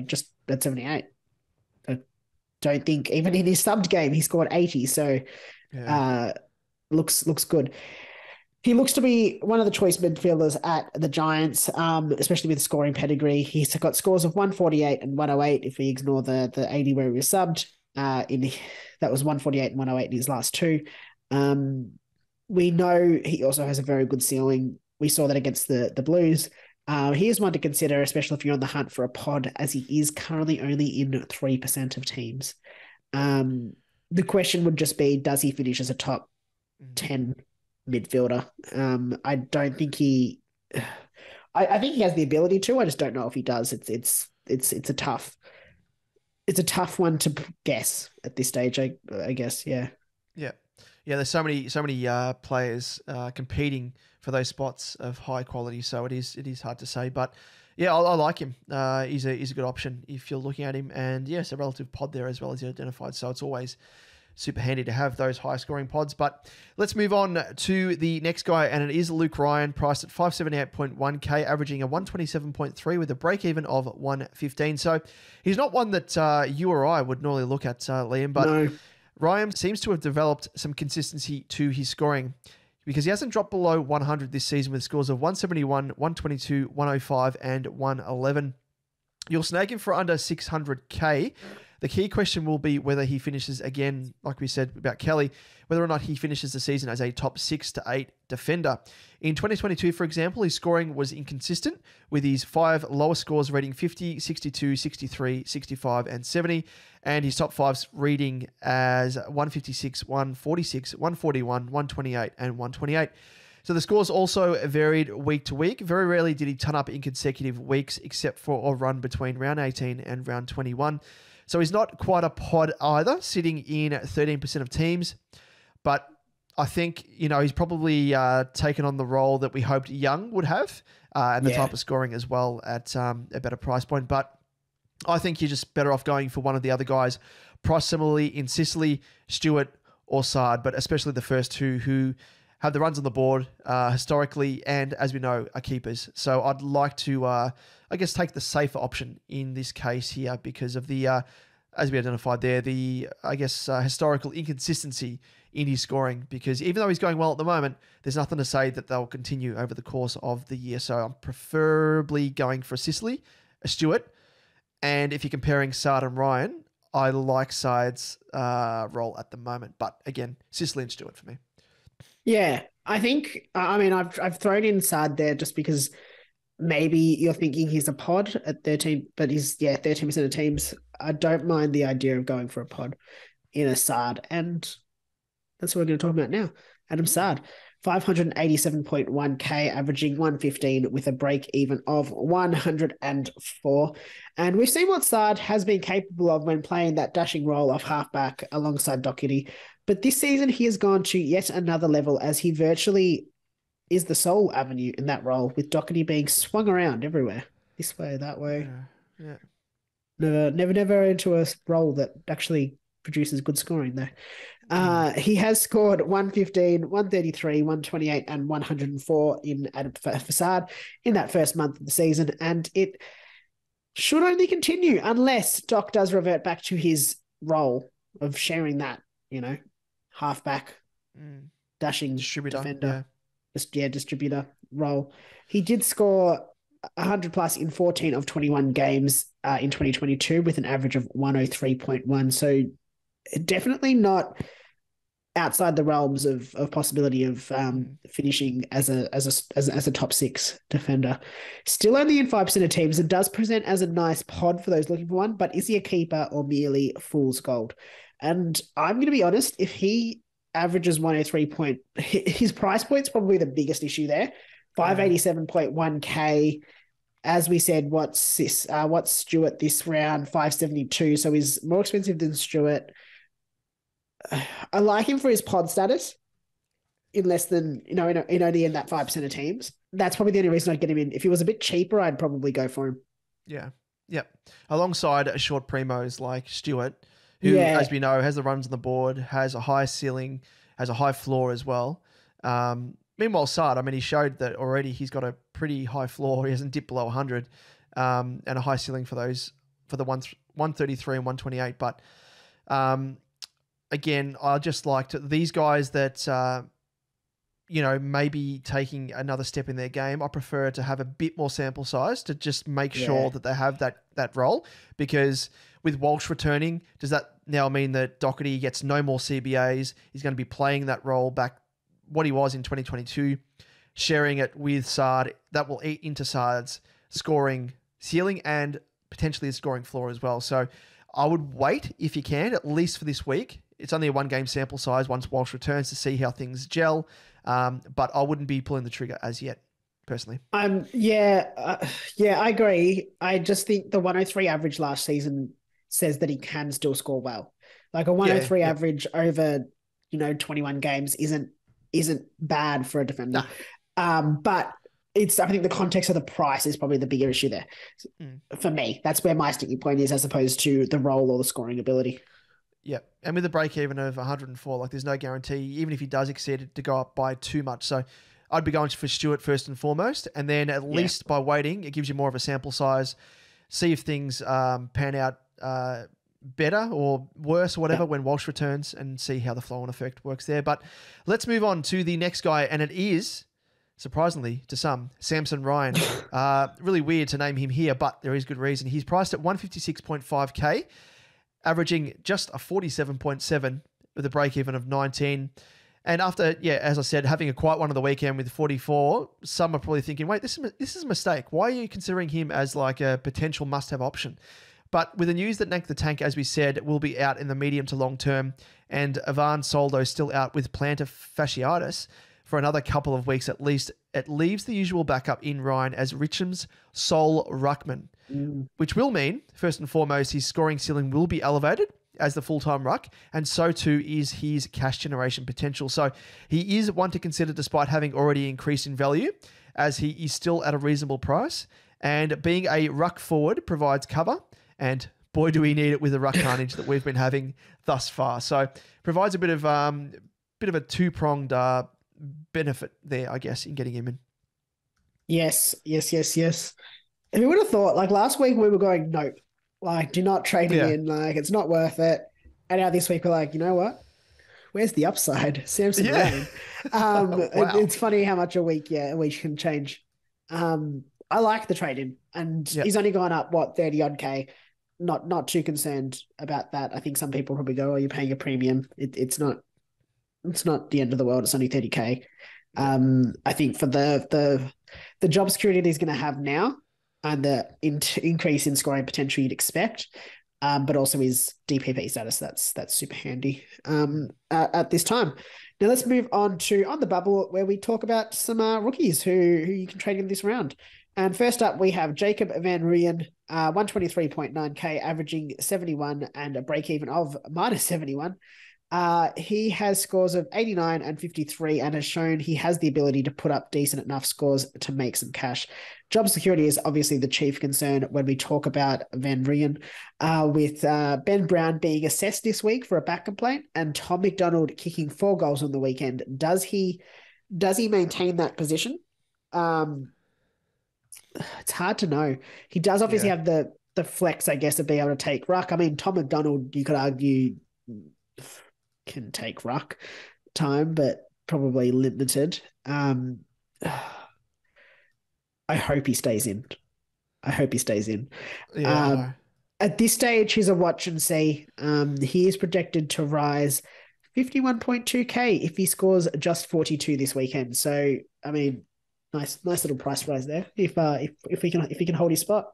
just at 78. I don't think even in his subbed game he scored 80. So looks good. He looks to be one of the choice midfielders at the Giants, especially with scoring pedigree. He's got scores of 148 and 108 if we ignore the 80 where he was subbed. That was 148 and 108 in his last 2. We know he also has a very good ceiling. We saw that against the Blues. He is one to consider, especially if you're on the hunt for a pod, as he is currently only in 3% of teams. The question would just be, does he finish as a top 10 midfielder? I don't think he... I think he has the ability to. I just don't know if he does. It's a tough one to guess at this stage, I guess. Yeah. Yeah, there's so many players competing for those spots of high quality, so it is hard to say. But yeah, I like him. He's a good option if you're looking at him, and yes, a relative pod there as well as you identified. So it's always super handy to have those high scoring pods. But let's move on to the next guy, and it is Luke Ryan, priced at 578.1K, averaging a 127.3 with a break even of 115. So he's not one that you or I would normally look at, Liam, but. No. Ryan seems to have developed some consistency to his scoring because he hasn't dropped below 100 this season with scores of 171, 122, 105, and 111. You'll snag him for under 600K. The key question will be whether he finishes, again, like we said about Kelly, whether or not he finishes the season as a top 6 to 8 defender. In 2022, for example, his scoring was inconsistent with his 5 lowest scores rating 50, 62, 63, 65, and 70, and his top 5's reading as 156, 146, 141, 128, and 128. So the scores also varied week to week. Very rarely did he turn up in consecutive weeks except for a run between round 18 and round 21. So he's not quite a pod either, sitting in 13% of teams. But I think, he's probably taken on the role that we hoped Young would have and the type of scoring as well at a better price point. But I think you're just better off going for one of the other guys, priced similarly in Sicily, Stewart, or Sard, but especially the first two who have the runs on the board historically and, as we know, are keepers. So I'd like to, take the safer option in this case here because of the, as we identified there, the, historical inconsistency in his scoring, because even though he's going well at the moment, there's nothing to say that they'll continue over the course of the year. So I'm preferably going for a Sicily, a Stewart, and if you're comparing Sard and Ryan, I like Sard's role at the moment. But again, Sicily and Stewart for me. Yeah, I think, I've thrown in Sard there just because maybe you're thinking he's a pod at 13, but he's, 13% of teams. I don't mind the idea of going for a pod in a Sard, and that's what we're going to talk about now. Adam Sard, 587.1K, averaging 115 with a break even of 104. And we've seen what Sard has been capable of when playing that dashing role of halfback alongside Docherty. But this season, he has gone to yet another level as he virtually is the sole avenue in that role, with Docherty being swung around everywhere. This way, that way. Yeah. Never into a role that actually produces good scoring though. He has scored 115, 133, 128, and 104 in at Facade in that first month of the season, and it should only continue unless Doc does revert back to his role of sharing that, halfback, dashing distributor, defender, distributor role. He did score 100 plus in 14 of 21 games in 2022 with an average of 103.1. So definitely not outside the realms of possibility of finishing as a top six defender. Still only in 5% of teams. It does present as a nice pod for those looking for one, but is he a keeper or merely fool's gold? And I'm going to be honest, if he averages 103 his price point's probably the biggest issue there. 587.1k. As we said, what's Stewart this round? 572. So he's more expensive than Stewart. I like him for his pod status in less than, in only in that 5% of teams. That's probably the only reason I'd get him in. If he was a bit cheaper, I'd probably go for him. Yeah. Yep. Alongside a short primos like Stewart, who, as we know, has the runs on the board, has a high ceiling, has a high floor as well. Meanwhile, Sard, he showed that already he's got a pretty high floor. He hasn't dipped below 100 and a high ceiling for the 133 and 128. But again, I just liked these guys that, maybe taking another step in their game. I prefer to have a bit more sample size to just make sure that they have that role, because with Walsh returning, does that now mean that Docherty gets no more CBAs? He's going to be playing that role back what he was in 2022, sharing it with Sard. That will eat into Sard's scoring ceiling and potentially the scoring floor as well. So I would wait if you can, at least for this week. It's only a 1-game sample size once Walsh returns to see how things gel. But I wouldn't be pulling the trigger as yet, personally. I agree. I just think the 103 average last season says that he can still score well. Like a 103 average over, 21 games isn't bad for a defender. But I think the context of the price is probably the bigger issue there. For me, that's where my sticking point is, as opposed to the role or the scoring ability. Yeah. And with a break even of 104, there's no guarantee, even if he does exceed it, to go up by too much. So I'd be going for Stewart first and foremost. And then at least by waiting, it gives you more of a sample size. See if things pan out better or worse or whatever when Walsh returns, and see how the flow-on effect works there. But let's move on to the next guy, and it is, surprisingly to some, Samson Ryan. Really weird to name him here, but there is good reason. He's priced at 156.5k, averaging just a 47.7 with a break-even of 19. And after, as I said, having a quiet one on the weekend with 44, some are probably thinking, wait, this is a mistake. Why are you considering him as like a potential must-have option? But with the news that Nank the Tank, as we said, will be out in the medium to long term, and Ivan Soldo still out with plantar fasciitis for another couple of weeks at least, it leaves the usual backup in Ryan as Richham's sole ruckman, which will mean, first and foremost, his scoring ceiling will be elevated as the full-time ruck, and so too is his cash generation potential. So he is one to consider despite having already increased in value, as he is still at a reasonable price, and being a ruck forward provides cover, and boy do we need it with the ruck carnage that we've been having thus far. So provides a bit of a two-pronged benefit there, I guess, in getting him in. Yes. Who would have thought? Last week we were going, nope, do not trade him in. It's not worth it. And now this week we're like, you know what? Where's the upside? Samson Ryan. Wow. It's funny how much a week can change. I like the trade in, and he's only gone up 30 odd K. Not too concerned about that. I think some people probably go, "Oh, you're paying a premium." It's not the end of the world. It's only 30K. I think for the job security that he's going to have now, and the increase in scoring potential you'd expect, but also his DPP status, that's super handy at this time. Now let's move on to On the Bubble, where we talk about some rookies who you can trade in this round. And first up, we have Jacob Van Rooyen, 123.9k, averaging 71 and a break-even of -71 He has scores of 89 and 53 and has shown he has the ability to put up decent enough scores to make some cash. Job security is obviously the chief concern when we talk about Van Rijn, with Ben Brown being assessed this week for a back complaint and Tom McDonald kicking 4 goals on the weekend. Does he maintain that position? It's hard to know. He does obviously have the flex, I guess, of being able to take ruck. I mean, Tom McDonald, you could argue, can take ruck time, but probably limited. I hope he stays in. Yeah, at this stage, he's a watch and see. He is projected to rise 51.2k if he scores just 42 this weekend. So, I mean, nice little price rise there. If he can hold his spot.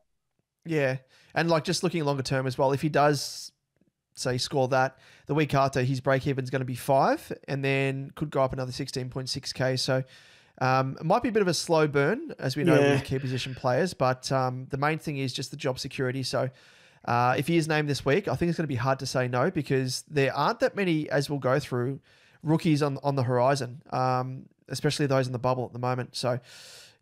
Yeah, and like just looking longer term as well, if he does say score that, the week after his break even is going to be 5 and then could go up another 16.6k. So it might be a bit of a slow burn, as we know with key position players, but the main thing is just the job security. So if he is named this week, I think it's going to be hard to say no, because there aren't that many, as we'll go through, rookies on the horizon, especially those in the bubble at the moment. So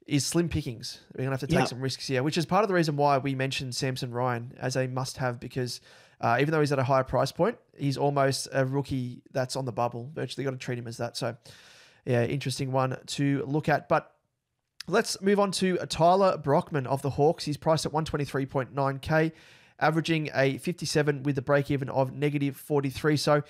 is slim pickings. We're going to have to take some risks here, which is part of the reason why we mentioned Samson Ryan as a must-have, because even though he's at a higher price point, he's almost a rookie that's on the bubble. Virtually got to treat him as that. So, yeah, interesting one to look at. But let's move on to Tyler Brockman of the Hawks. He's priced at 123.9k, averaging a 57 with a break-even of -43. So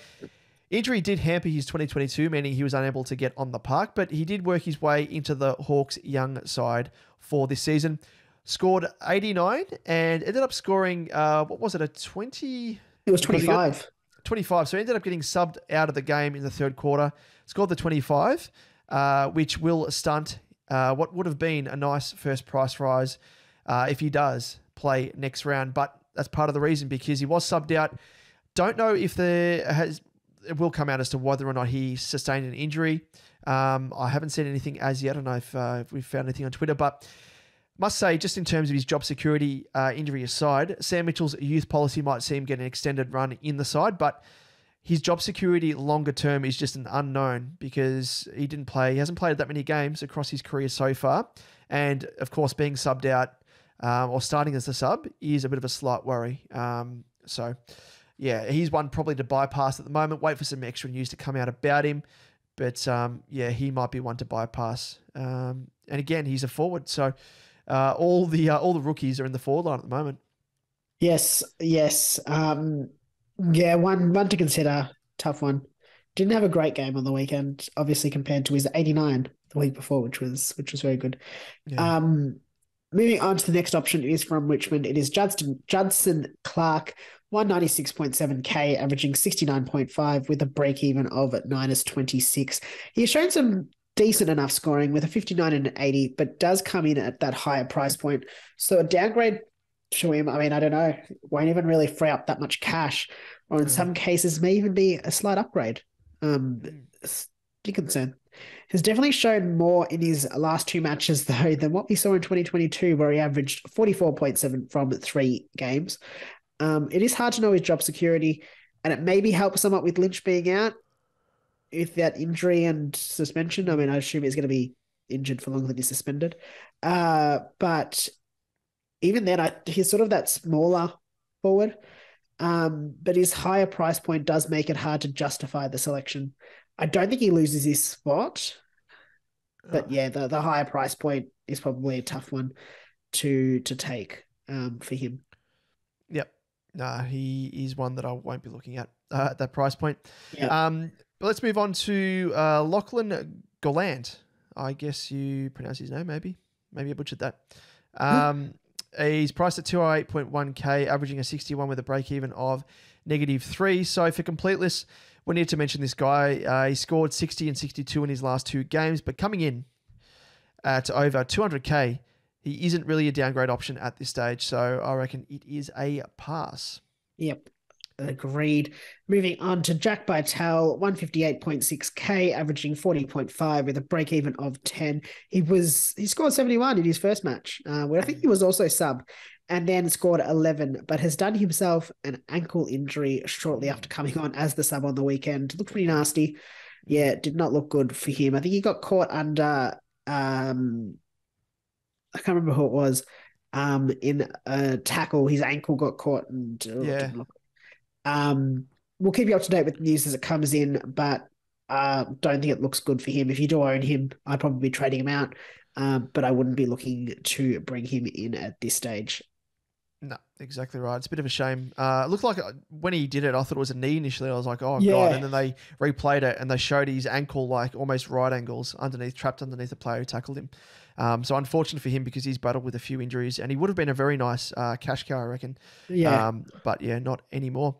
injury did hamper his 2022, meaning he was unable to get on the park, but he did work his way into the Hawks' young side for this season. Scored 89 and ended up scoring, what was it, a 20? It was 25. 25. So he ended up getting subbed out of the game in the third quarter. Scored the 25, which will stunt what would have been a nice first price rise if he does play next round. But that's part of the reason, because he was subbed out. Don't know if it will come out as to whether or not he sustained an injury. I haven't seen anything as yet. I don't know if we've found anything on Twitter, but must say, just in terms of his job security, injury aside, Sam Mitchell's youth policy might see him get an extended run in the side, but his job security longer term is just an unknown, because he hasn't played that many games across his career so far. And of course, being subbed out or starting as a sub is a bit of a slight worry. So yeah, he's one probably to bypass at the moment. Wait for some extra news to come out about him. But yeah, he might be one to bypass. And again, he's a forward. So all the rookies are in the forward line at the moment. Yes. Yeah, one to consider. Tough one. Didn't have a great game on the weekend, obviously, compared to his 89 the week before, which was very good. Yeah. Moving on to the next option is from Richmond. It is Judson Clark, 196.7k, averaging 69.5 with a break-even of -26. He has shown some decent enough scoring with a 59 and an 80, but does come in at that higher price point. So a downgrade to him, I mean, I don't know, won't even really free up that much cash, or in some cases may even be a slight upgrade. Big concern. Has definitely shown more in his last 2 matches, though, than what we saw in 2022, where he averaged 44.7 from 3 games. It is hard to know his job security, and it maybe helps somewhat with Lynch being out with that injury and suspension. I mean, I assume he's going to be injured for longer than he's suspended. But even then, he's sort of that smaller forward. But his higher price point does make it hard to justify the selection. I don't think he loses his spot. But yeah, the higher price point is probably a tough one to take for him. Yep. He is one that I won't be looking at that price point. Yep. But let's move on to Lachlan Gollant. I guess you pronounce his name, maybe. Maybe I butchered that. He's priced at 208.1k, averaging a 61 with a break-even of -3. So for completeness, we need to mention this guy. He scored 60 and 62 in his last 2 games, but coming in at over 200k, he isn't really a downgrade option at this stage. So I reckon it is a pass. Yep. Agreed. Moving on to Jack Bytel, 158.6k, averaging 40.5 with a break even of 10. He scored 71 in his first match, where I think he was also sub, and then scored 11, but has done himself an ankle injury shortly after coming on as the sub on the weekend. Looked pretty nasty. Yeah, did not look good for him. I think he got caught under, I can't remember who it was, in a tackle. His ankle got caught and didn't look. We'll keep you up to date with news as it comes in, but don't think it looks good for him. If you do own him, I'd probably be trading him out, but I wouldn't be looking to bring him in at this stage. No, exactly right. It's a bit of a shame. It looked like when he did it, I thought it was a knee initially. I was like, oh, God. And then they replayed it and they showed his ankle like almost right angles trapped underneath the player who tackled him. So unfortunate for him because he's battled with a few injuries and he would have been a very nice cash cow, I reckon. Yeah. But yeah, not anymore.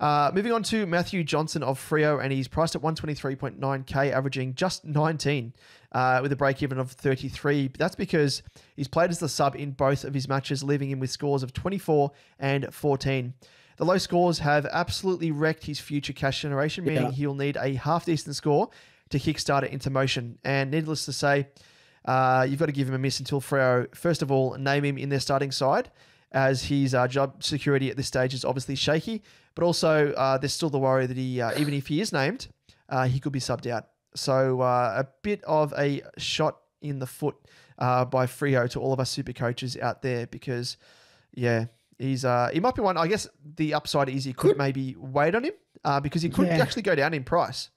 Moving on to Matthew Johnson of Freo, and he's priced at 123.9k, averaging just 19 with a break-even of 33. That's because he's played as the sub in both of his matches, leaving him with scores of 24 and 14. The low scores have absolutely wrecked his future cash generation, meaning he'll need a half-decent score to kickstart it into motion. And needless to say, you've got to give him a miss until Freo, first of all, name him in their starting side, as his job security at this stage is obviously shaky. But also, there's still the worry that he, even if he is named, he could be subbed out. So a bit of a shot in the foot by Freo to all of us super coaches out there because, yeah, he might be one. I guess the upside is he could maybe wait on him because he could actually go down in price.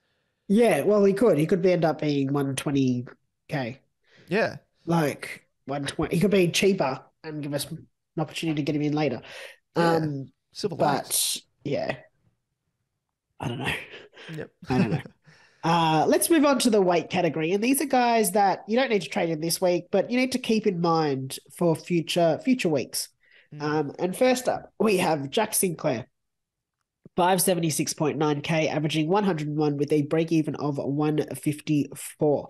Yeah, well, he could. He could end up being 120k. Yeah. Like 120. He could be cheaper and give us an opportunity to get him in later. Silver but yeah, I don't know. Yep. I don't know. Let's move on to the weight category. And these are guys that you don't need to trade in this week, but you need to keep in mind for future weeks. And first up, we have Jack Sinclair, 576.9k, averaging 101 with a break-even of 154.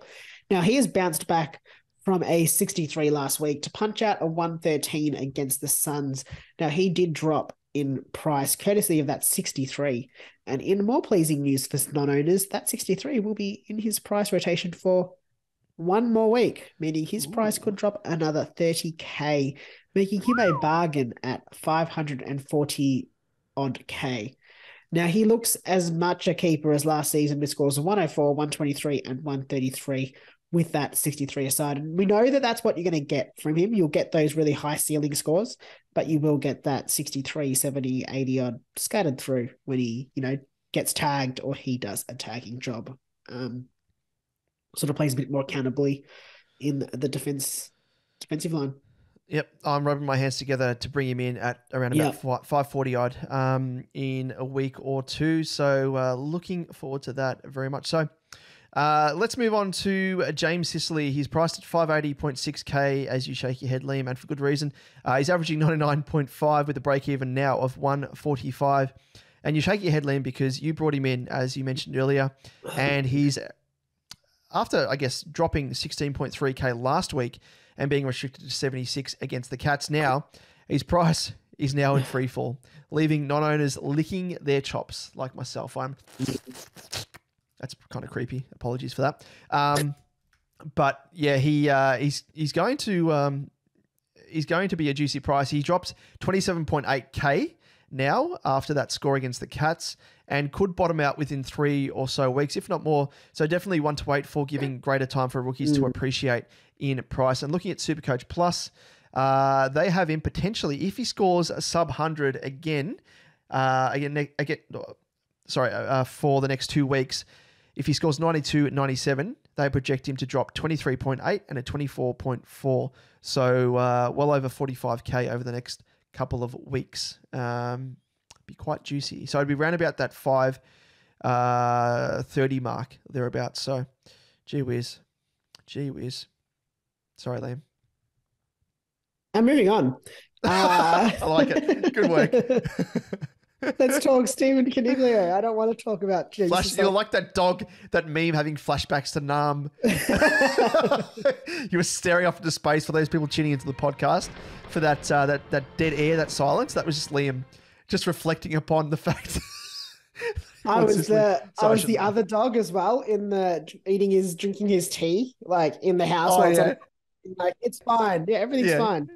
Now, he has bounced back from a 63 last week to punch out a 113 against the Suns. Now, he did drop in price courtesy of that 63. And in more pleasing news for non-owners, that 63 will be in his price rotation for one more week, meaning his price could drop another 30k, making him a bargain at 540 odd k. Now, he looks as much a keeper as last season with scores of 104, 123, and 133 with that 63 aside. And we know that that's what you're going to get from him. You'll get those really high ceiling scores, but you will get that 63, 70, 80 odd scattered through when he, gets tagged or he does a tagging job. Sort of plays a bit more accountably in the defensive line. Yep, I'm rubbing my hands together to bring him in at around about 540 odd in a week or two. So looking forward to that very much. So let's move on to James Sicily. He's priced at 580.6k as you shake your head, Liam, and for good reason. He's averaging 99.5 with a break-even now of 145. And you shake your head, Liam, because you brought him in, as you mentioned earlier, and he's, after, I guess, dropping 16.3k last week and being restricted to 76 against the Cats now, his price is now in free fall, leaving non-owners licking their chops like myself. That's kind of creepy. Apologies for that. But yeah, he's going to be a juicy price. He dropped 27.8k now after that score against the Cats and could bottom out within 3 or so weeks, if not more. So definitely one to wait for, giving greater time for rookies to appreciate in price. And looking at SuperCoach Plus, they have him potentially, if he scores a sub 100 for the next 2 weeks, if he scores 92 and 97, they project him to drop 23.8 and a 24.4. So well over 45k over the next couple of weeks. Be quite juicy. So it'd be around about that 530 mark, thereabouts. So gee whiz. Sorry, Liam. I'm moving on. I like it. Good work. Let's talk Stephen Caniglio. I don't want to talk about Jesus. You're like that dog, that meme having flashbacks to Nam. You were staring off into space for those people tuning into the podcast for that dead air, that silence. That was just Liam just reflecting upon the fact. I was the other dog as well in the drinking his tea, like in the house. Oh, yeah. Like, it's fine. Yeah, everything's fine.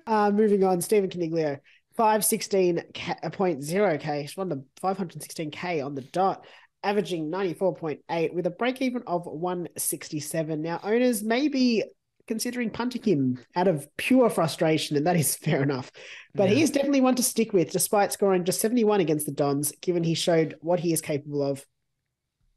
Moving on, Stephen Caniglio, 516.0K. He's won the 516K on the dot, averaging 94.8 with a break even of 167. Now, owners may be considering punting him out of pure frustration, and that is fair enough. But he is definitely one to stick with, despite scoring just 71 against the Dons, given he showed what he is capable of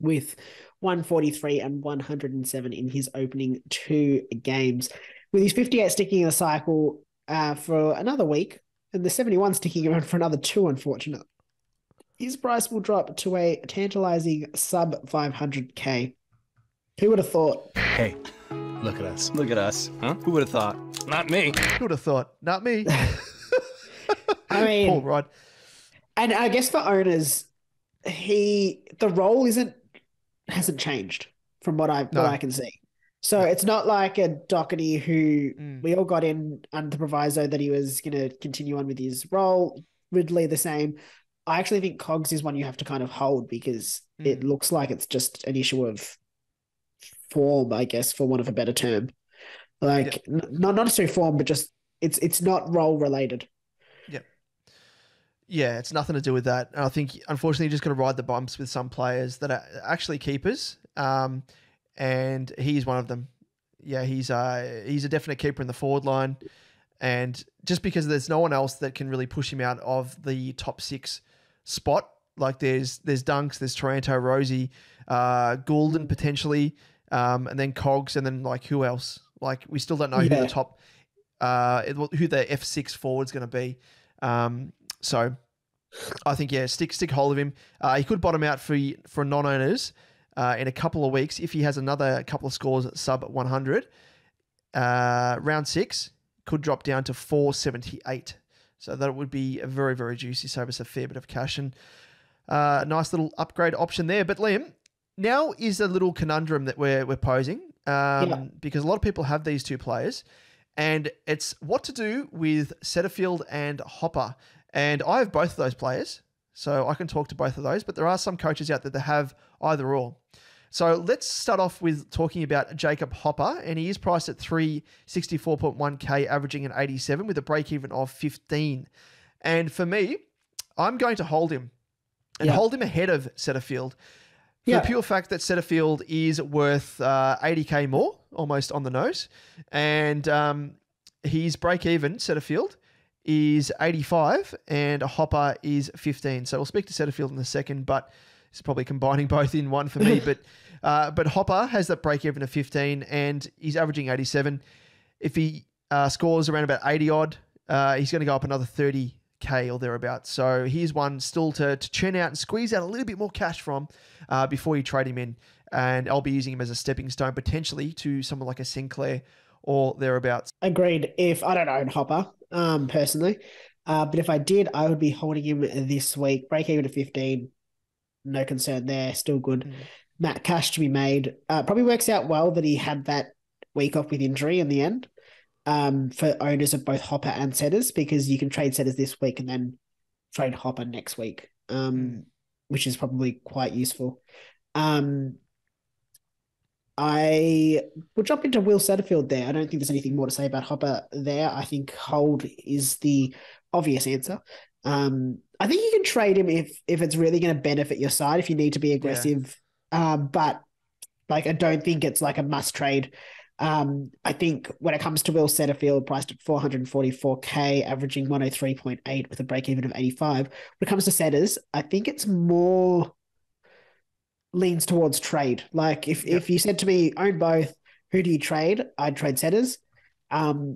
with 143 and 107 in his opening 2 games. With his 58 sticking in the cycle for another week, and the 71 sticking around for another 2, unfortunately, his price will drop to a tantalizing sub 500K. Who would have thought? Hey, look at us. Look at us. Huh? Who would have thought? Not me. Who would have thought? Not me. I mean, Paul Rudd. And I guess for owners, the role hasn't changed from what I can see. So it's not like a Docherty who we all got in under the proviso that he was going to continue on with his role. Ridley the same. I actually think Cogs is one you have to kind of hold because it looks like it's just an issue of form, I guess, for want of a better term. Like not necessarily form, but just it's not role related. Yeah, it's nothing to do with that. And I think, unfortunately, you're just going to ride the bumps with some players that are actually keepers, and he's one of them. Yeah, he's a definite keeper in the forward line, and just because there's no one else that can really push him out of the top 6 spot, like there's Dunks, there's Taranto, Rosie, Goulden potentially, and then Cogs, and then like who else? Like we still don't know who the top, who the F6 forward's going to be. So I think, stick hold of him. He could bottom out for non-owners in a couple of weeks if he has another couple of scores at sub 100. Round 6 could drop down to 478. So that would be a very, very juicy. Save us a fair bit of cash and nice little upgrade option there. But Liam, now is a little conundrum that we're posing because a lot of people have these 2 players, and it's what to do with Setterfield and Hopper. And I have both of those players, so I can talk to both of those, but there are some coaches out there that have either or. So let's start off with talking about Jacob Hopper, and he is priced at 364.1K, averaging an 87 with a break-even of 15. And for me, I'm going to hold him and hold him ahead of Setterfield for the pure fact that Setterfield is worth 80K more, almost on the nose, and his break-even, Setterfield, is 85 and a Hopper is 15. So we'll speak to Setterfield in a second, but it's probably combining both in one for me. But Hopper has that break even of 15 and he's averaging 87. If he scores around about 80 odd, he's going to go up another 30K or thereabouts. So here's one still to churn out and squeeze out a little bit more cash from before you trade him in. And I'll be using him as a stepping stone potentially to someone like a Sinclair or thereabouts. Agreed. If I don't own Hopper, personally, but if I did, I would be holding him this week. Break even to 15, no concern there. Still good. Matt cash to be made. Probably works out well that he had that week off with injury in the end. For owners of both Hopper and Setters, because you can trade Setters this week and then trade Hopper next week, which is probably quite useful. I will jump into Will Setterfield there. I don't think there's anything more to say about Hopper there. I think hold is the obvious answer. I think you can trade him if it's really going to benefit your side, if you need to be aggressive. But like, I don't think it's like a must trade. I think when it comes to Will Setterfield, priced at 444K, averaging 103.8 with a break even of 85. When it comes to Setters, I think it's more leans towards trade. Like if you said to me, own both, who do you trade? I'd trade Setters.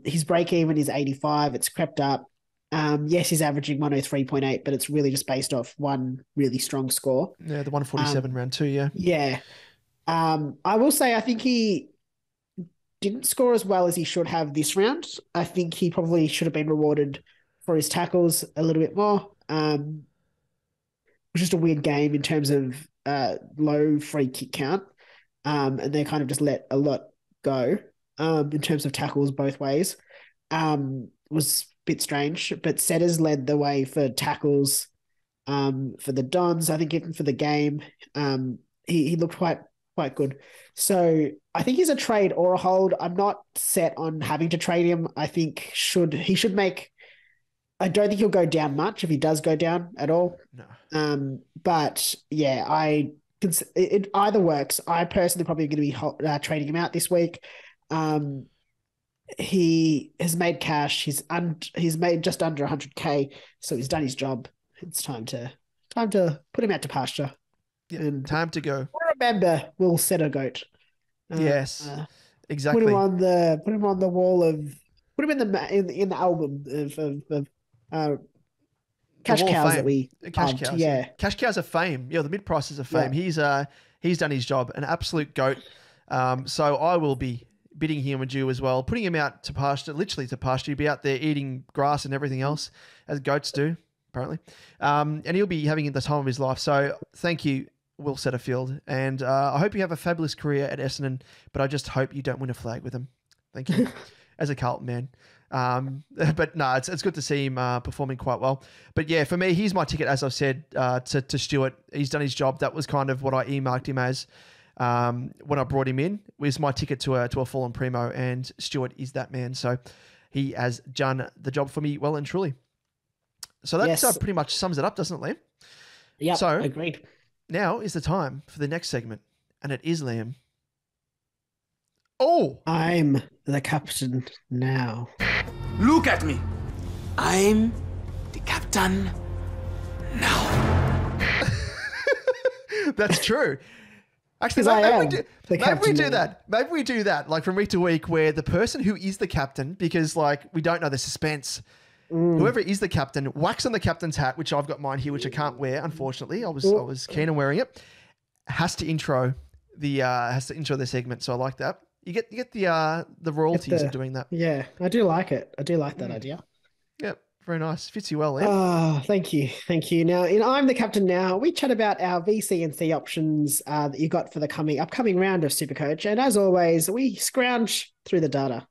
His break even is 85. It's crept up. Yes, he's averaging 103.8, but it's really just based off one really strong score. Yeah, the 147 round 2, yeah. Yeah. I will say I think he didn't score as well as he should have this round. I think he probably should have been rewarded for his tackles a little bit more. It was just a weird game in terms of low free kick count, and they kind of just let a lot go in terms of tackles both ways. Was bit strange, but Setters led the way for tackles for the Dons. I think even for the game, he looked quite good. So I think he's a trade or a hold. I'm not set on having to trade him. I think he should make. I don't think he'll go down much if he does go down at all. No. But yeah, it either works. I personally probably going to be trading him out this week. He has made cash. He's made just under 100K, so he's done his job. It's time to put him out to pasture. Yeah, and time to go. Remember, we'll set a goat. Yes, exactly. Put him on the wall of. Put him in the album of cash cows that we cash cows. Yeah, cash cows of fame. Yeah, the mid prices of fame. Yeah. He's done his job. An absolute goat. So I will be bidding him adieu as well, putting him out to pasture, literally to pasture. He'll be out there eating grass and everything else, as goats do, apparently. And he'll be having the time of his life. So thank you, Will Setterfield. And I hope you have a fabulous career at Essendon, but I just hope you don't win a flag with him. Thank you. As a Carlton man. But no, it's good to see him performing quite well. But yeah, for me, he's my ticket, as I've said, to Stewart. He's done his job. That was kind of what I earmarked him as when I brought him in. Was my ticket to a fallen primo, and Stewart is that man. So he has done the job for me well and truly. So that pretty much sums it up, doesn't it, Liam? Yeah, so agreed. Now is the time for the next segment, and it is Liam. Oh! I'm the captain now. Look at me. I'm the captain now. That's true. Actually, maybe we do that. Maybe we do that, like from week to week, where the person who is the captain, because like we don't know the suspense, whoever is the captain, whacks on the captain's hat, which I've got mine here, which I can't wear, unfortunately. I was keen on wearing it. Has to intro the segment, so I like that. You get the royalties of doing that. Yeah, I do like it. I do like that idea. Yep, very nice. Fits you well, Liam. Oh, thank you. Now, I'm the captain now. We chat about our VC and C options that you got for the upcoming round of SuperCoach. And as always, we scrounge through the data.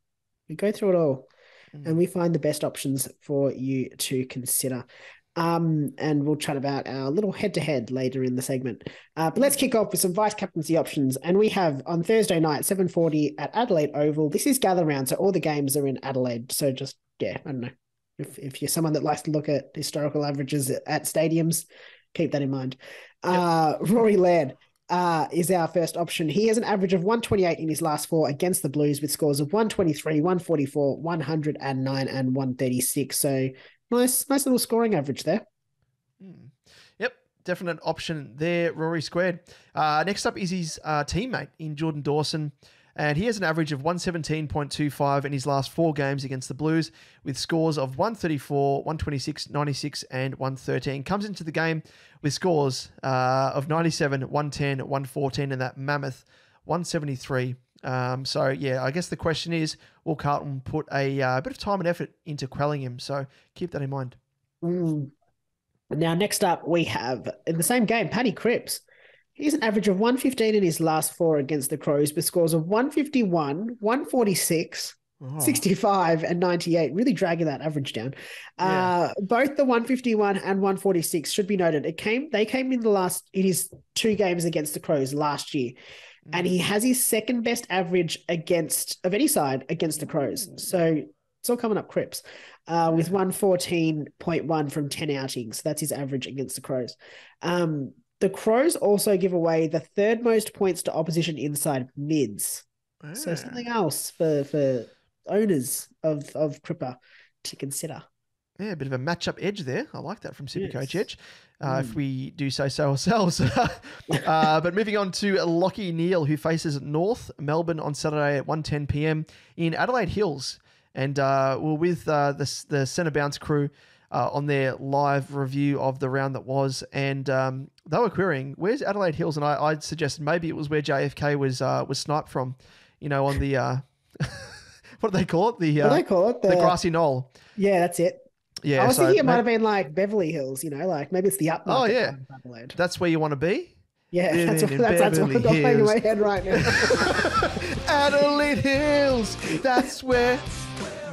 We go through it all and we find the best options for you to consider. And we'll chat about our little head-to-head later in the segment. But let's kick off with some vice captaincy options. And we have on Thursday night, 7:40 at Adelaide Oval. This is gather round, so all the games are in Adelaide. So just, I don't know. If you're someone that likes to look at historical averages at stadiums, keep that in mind. Rory Laird is our first option. He has an average of 128 in his last 4 against the Blues with scores of 123, 144, 109 and 136. So nice little scoring average there. Yep, definite option there, Rory squared. Next up is his teammate in Jordan Dawson, and he has an average of 117.25 in his last 4 games against the Blues with scores of 134, 126, 96 and 113. Comes into the game with scores of 97, 110, 114 and that mammoth 173. So, yeah, I guess the question is, will Carlton put a bit of time and effort into quelling him? So keep that in mind. Now, next up, we have, in the same game, Paddy Cripps. He's an average of 115 in his last 4 against the Crows with scores of 151, 146, 65 and 98, really dragging that average down. Both the 151 and 146 should be noted. They came in his 2 games against the Crows last year. And he has his second best average of any side against the Crows. So it's all coming up Cripps with 114.1 from 10 outings. That's his average against the Crows. The Crows also give away the 3rd most points to opposition inside mids. So something else for owners of Cripper to consider. Yeah, a bit of a matchup edge there. I like that from SuperCoach Edge, if we do say so ourselves. But moving on to Lockie Neal, who faces North Melbourne on Saturday at 1:10 p.m. in Adelaide Hills. And we're with the Centre Bounce crew on their live review of the round that was. And they were querying, where's Adelaide Hills? And I suggested maybe it was where JFK was sniped from, on the... what do they call it? The grassy knoll. Yeah, that's it. Yeah, I was thinking it might have been like Beverly Hills, like maybe it's the upmarket. Oh, yeah. That's where you want to be? Yeah, that's what I'm playing in my head right now. Adelaide Hills, that's where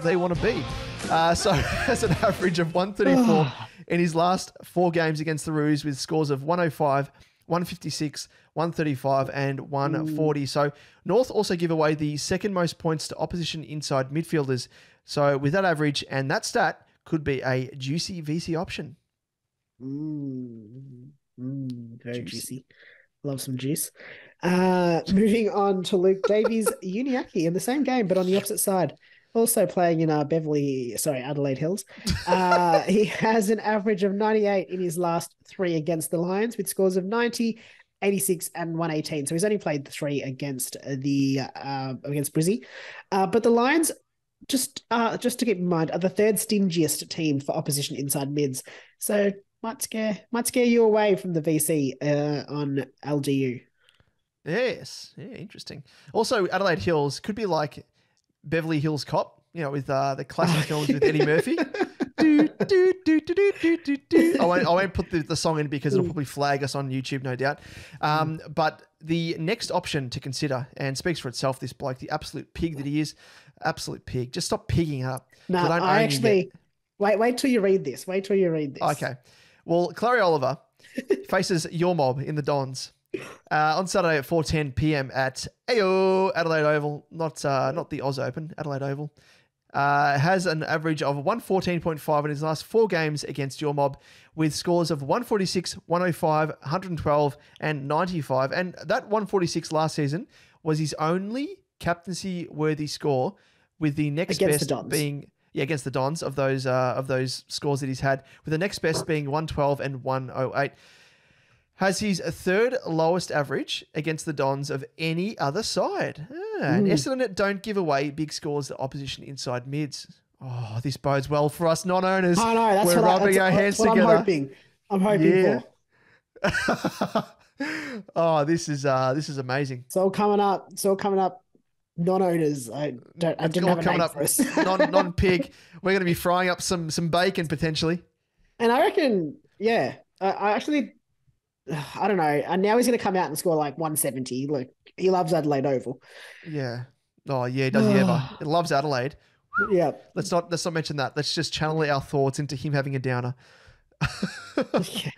they want to be. So has an average of 134 in his last 4 games against the Roos with scores of 105, 156, 135 and 140. So North also give away the second most points to opposition inside midfielders. So with that average and that stat could be a juicy VC option. Very juicy. Love some juice. Moving on to Luke Davies Uniacke in the same game, but on the opposite side. Also playing in Adelaide Hills. He has an average of 98 in his last 3 against the Lions with scores of 90, 86 and 118. So he's only played the 3 against against Brizzy. But the Lions, just to keep in mind, are the 3rd stingiest team for opposition inside mids. So might scare you away from the VC on LGU. Yes. Yeah, interesting. Also, Adelaide Hills could be like Beverly Hills Cop, with the classic films with Eddie Murphy. I won't put the song in because it'll probably flag us on YouTube, no doubt. But the next option to consider, and speaks for itself, this bloke, the absolute pig that he is, absolute pig. Just stop pigging up. No, I actually... Wait till you read this. Okay. Well, Clary Oliver faces your mob in the Dons. On Saturday at 4:10 p.m. at Adelaide Oval, not the Oz Open, Adelaide Oval, has an average of 114.5 in his last 4 games against your mob with scores of 146, 105, 112 and 95. And that 146 last season was his only captaincy-worthy score, with the next best being... Yeah, against the Dons of those scores that he's had, with the next best being 112 and 108. Has his 3rd lowest average against the Dons of any other side. And Essendon don't give away big scores to opposition inside mids. Oh, this bodes well for us non-owners. I know, that's We're rubbing our hands together. I'm hoping for. Oh, this is amazing. It's all coming up. Non-owners. I didn't have a name for us. Non-pig. We're going to be frying up some bacon potentially. And I reckon, I actually... I don't know. And now he's going to come out and score like 170. Look, he loves Adelaide Oval. Yeah. Oh, yeah. Does he ever? He loves Adelaide. Yeah. Let's not mention that. Let's just channel our thoughts into him having a downer. Yeah.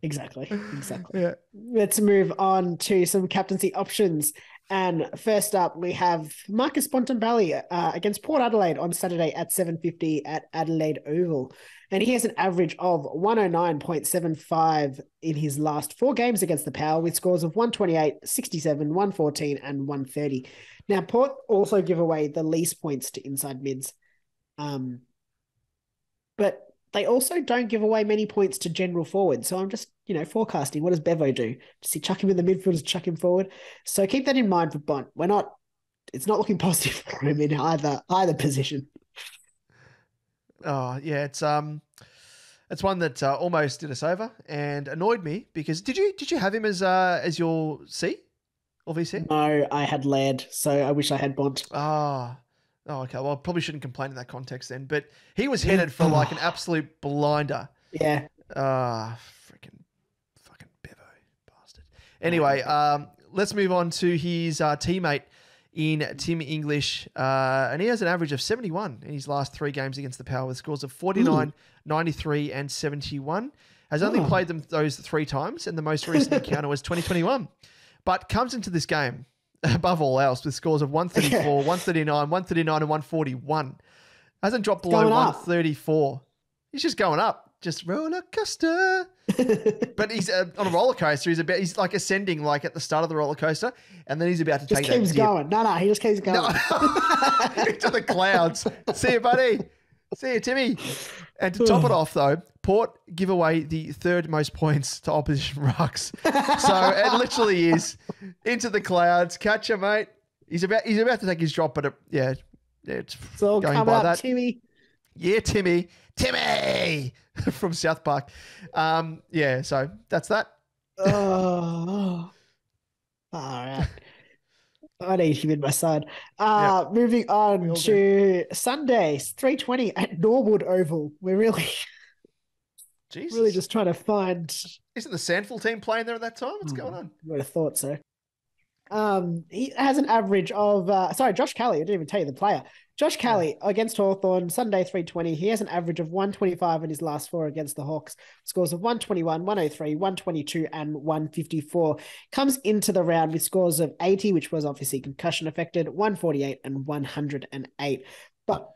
Exactly. Yeah. Let's move on to some captaincy options. And first up, we have Marcus Bontempelli against Port Adelaide on Saturday at 7:50 at Adelaide Oval. And he has an average of 109.75 in his last 4 games against the Power, with scores of 128, 67, 114 and 130. Now, Port also give away the least points to inside mids. But they also don't give away many points to general forward. So I'm just, forecasting. What does Bevo do? Does he chuck him in the midfield or chuck him forward? So keep that in mind for Bont. It's not looking positive for him in either position. Oh, yeah. It's one that almost did us over and annoyed me because did you have him as your C or VC? No, I had Laird, so I wish I had Bont. Oh, okay. Well, I probably shouldn't complain in that context then, but he was headed for like an absolute blinder. Yeah. Freaking fucking Bevo bastard. Anyway, let's move on to his teammate in Tim English, and he has an average of 71 in his last 3 games against the Power with scores of 49, 93 and 71. Has only played them those 3 times, and the most recent encounter was 2021. But comes into this game, above all else, with scores of 134, 139, 139 and 141. Hasn't dropped below 134. He's just going up. Just roller coaster. But he's on a roller coaster. He's like ascending like at the start of the roller coaster, and then he's about to take that dip. Just keeps going. No, he just keeps going. To the clouds. See you, buddy. See you, Timmy. And to top it off, though, Port give away the 3rd most points to opposition rucks. So it literally is into the clouds. Catch him, mate. He's about to take his drop, but it's all going coming by up, that. Timmy. Yeah, Timmy from South Park. So that's that. All right. I need him in my side. Moving on to Sunday, 3:20 at Norwood Oval. We're really just trying to find... Isn't the Sandful team playing there at that time? What's going on? I would have thought so. He has an average of... Josh Kelly, I didn't even tell you the player. Josh Kelly against Hawthorn, Sunday 320. He has an average of 125 in his last 4 against the Hawks. Scores of 121, 103, 122, and 154. Comes into the round with scores of 80, which was obviously concussion affected, 148, and 108. But,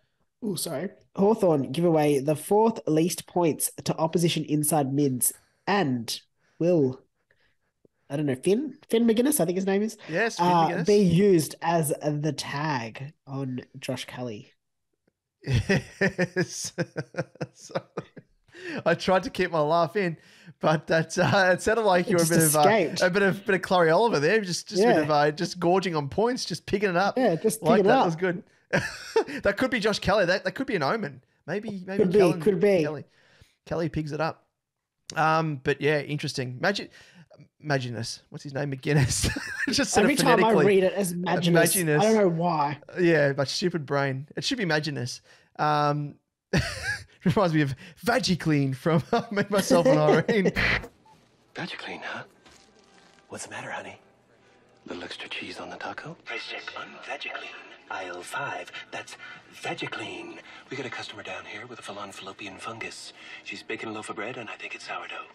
Hawthorn give away the 4th least points to opposition inside mids and will... I don't know, Finn McGuinness, I think his name is. Yes, Finn McGuinness. Be used as the tag on Josh Kelly. Yes. So, I tried to keep my laugh in, but that it sounded like you were a bit of Chloe Oliver there, just gorging on points, just picking it up. Yeah, just picking it up. That was good. That could be Josh Kelly. That could be an omen. Maybe could be. Kelly picks it up. But yeah, interesting. Maginus. What's his name? McGuinness. Just every time I read it as Maginus. I don't know why. Yeah, my stupid brain. It should be Maginus. Reminds me of VagiClean from Make Myself and Irene. VagiClean, huh? What's the matter, honey? Little extra cheese on the taco? Price check on VagiClean. Aisle 5. That's VagiClean. We got a customer down here with a full-on fallopian fungus. She's baking a loaf of bread, and I think it's sourdough.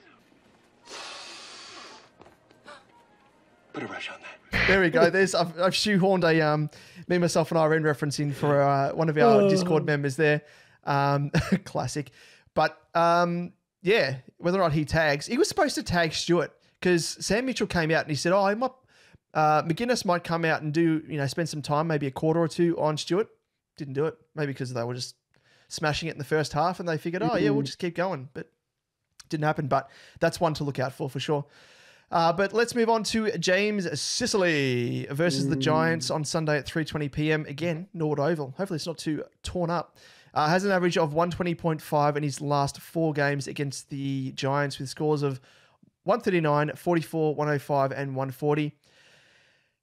Put a rush on that. There we go. I've shoehorned a Me, Myself and Irene reference in for one of our Discord members there. Classic. But yeah, whether or not he tags, he was supposed to tag Stewart because Sam Mitchell came out and he said, McGuinness might come out and spend some time, maybe a quarter or two on Stewart. Didn't do it. Maybe because they were just smashing it in the first half and they figured, we'll just keep going. But didn't happen. But that's one to look out for sure. But let's move on to James Sicily versus the Giants on Sunday at 3:20 p.m. Again, Norwood Oval. Hopefully it's not too torn up. Has an average of 120.5 in his last 4 games against the Giants with scores of 139, 44, 105, and 140.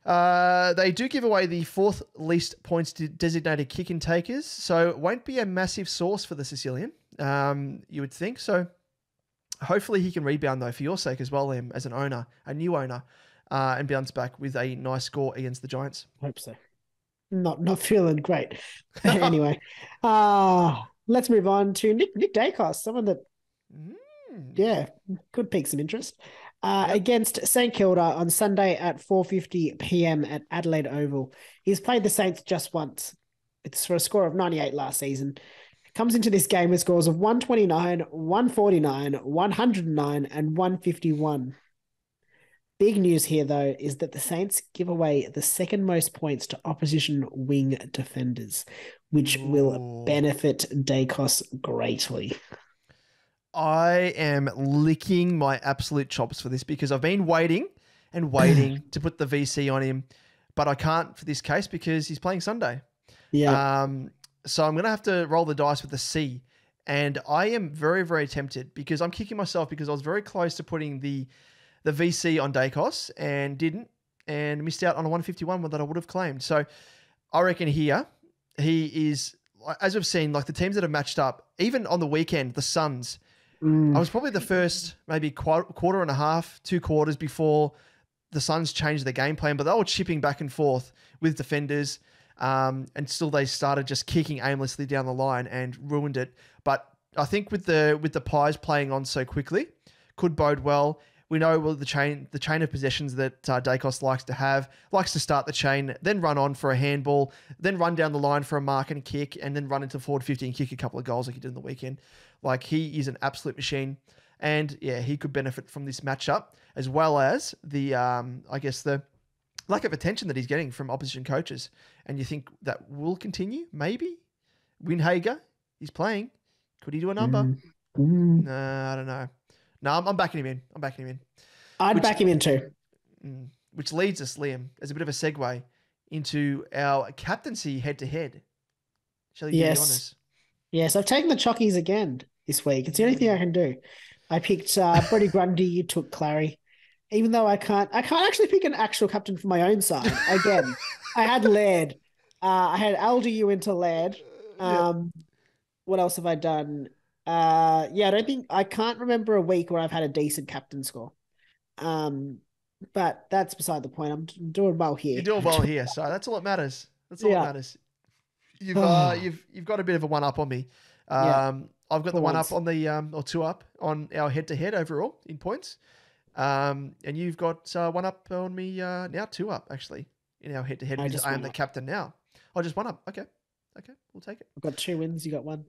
They do give away the 4th least points to designated kick-in takers, so it won't be a massive source for the Sicilian, you would think. So hopefully he can rebound, though, for your sake as well, Liam, as an owner, a new owner, and bounce back with a nice score against the Giants. Hope so. Not feeling great. Anyway, let's move on to Nick Daicos, someone that, could pique some interest. Against St Kilda on Sunday at 4:50 p.m. at Adelaide Oval. He's played the Saints just once. It's for a score of 98 last season. Comes into this game with scores of 129, 149, 109, and 151. Big news here, though, is that the Saints give away the 2nd most points to opposition wing defenders, which will benefit Daicos greatly. I am licking my absolute chops for this because I've been waiting to put the VC on him, but I can't for this case because he's playing Sunday. Yeah. So I'm going to have to roll the dice with the C. And I am very, very tempted because I'm kicking myself because I was very close to putting the VC on Daicos and didn't, and missed out on a 151 one that I would have claimed. So I reckon here he is, as we've seen, like the teams that have matched up, even on the weekend, the Suns, I was probably the first maybe quarter and a half, 2 quarters before the Suns changed their game plan, but they were chipping back and forth with defenders. And still they started just kicking aimlessly down the line and ruined it. But I think with the Pies playing on so quickly, could bode well. We know the chain of possessions that Daicos likes to start the chain, then run on for a handball, then run down the line for a mark and kick, and then run into forward 50 and kick a couple of goals like he did in the weekend. Like, he is an absolute machine. And yeah, he could benefit from this matchup, as well as the lack of attention that he's getting from opposition coaches. And you think that will continue? Maybe? Winhager, he's playing. Could he do a number? No, I don't know. No, I'm backing him in. I'd back him in too. Which leads us, Liam, as a bit of a segue into our captaincy head-to-head. Shall you be honest? Yes, I've taken the Chockies again this week. It's the only thing I can do. I picked Brody Grundy, you took Clary. Even though I can't actually pick an actual captain for my own side. Again, I had Laird. I had Alder you into Laird. What else have I done? I can't remember a week where I've had a decent captain score. But that's beside the point. I'm doing well here. You're doing well here, so that's all that matters. That's all that matters. You've got a bit of a one up on me. I've got the one up on the or two up on our head to head overall in points. And you've got one up on me now, two up actually in our head to head because I am the captain now. I just one up. Okay, we'll take it. I've got 2 wins. You got 1.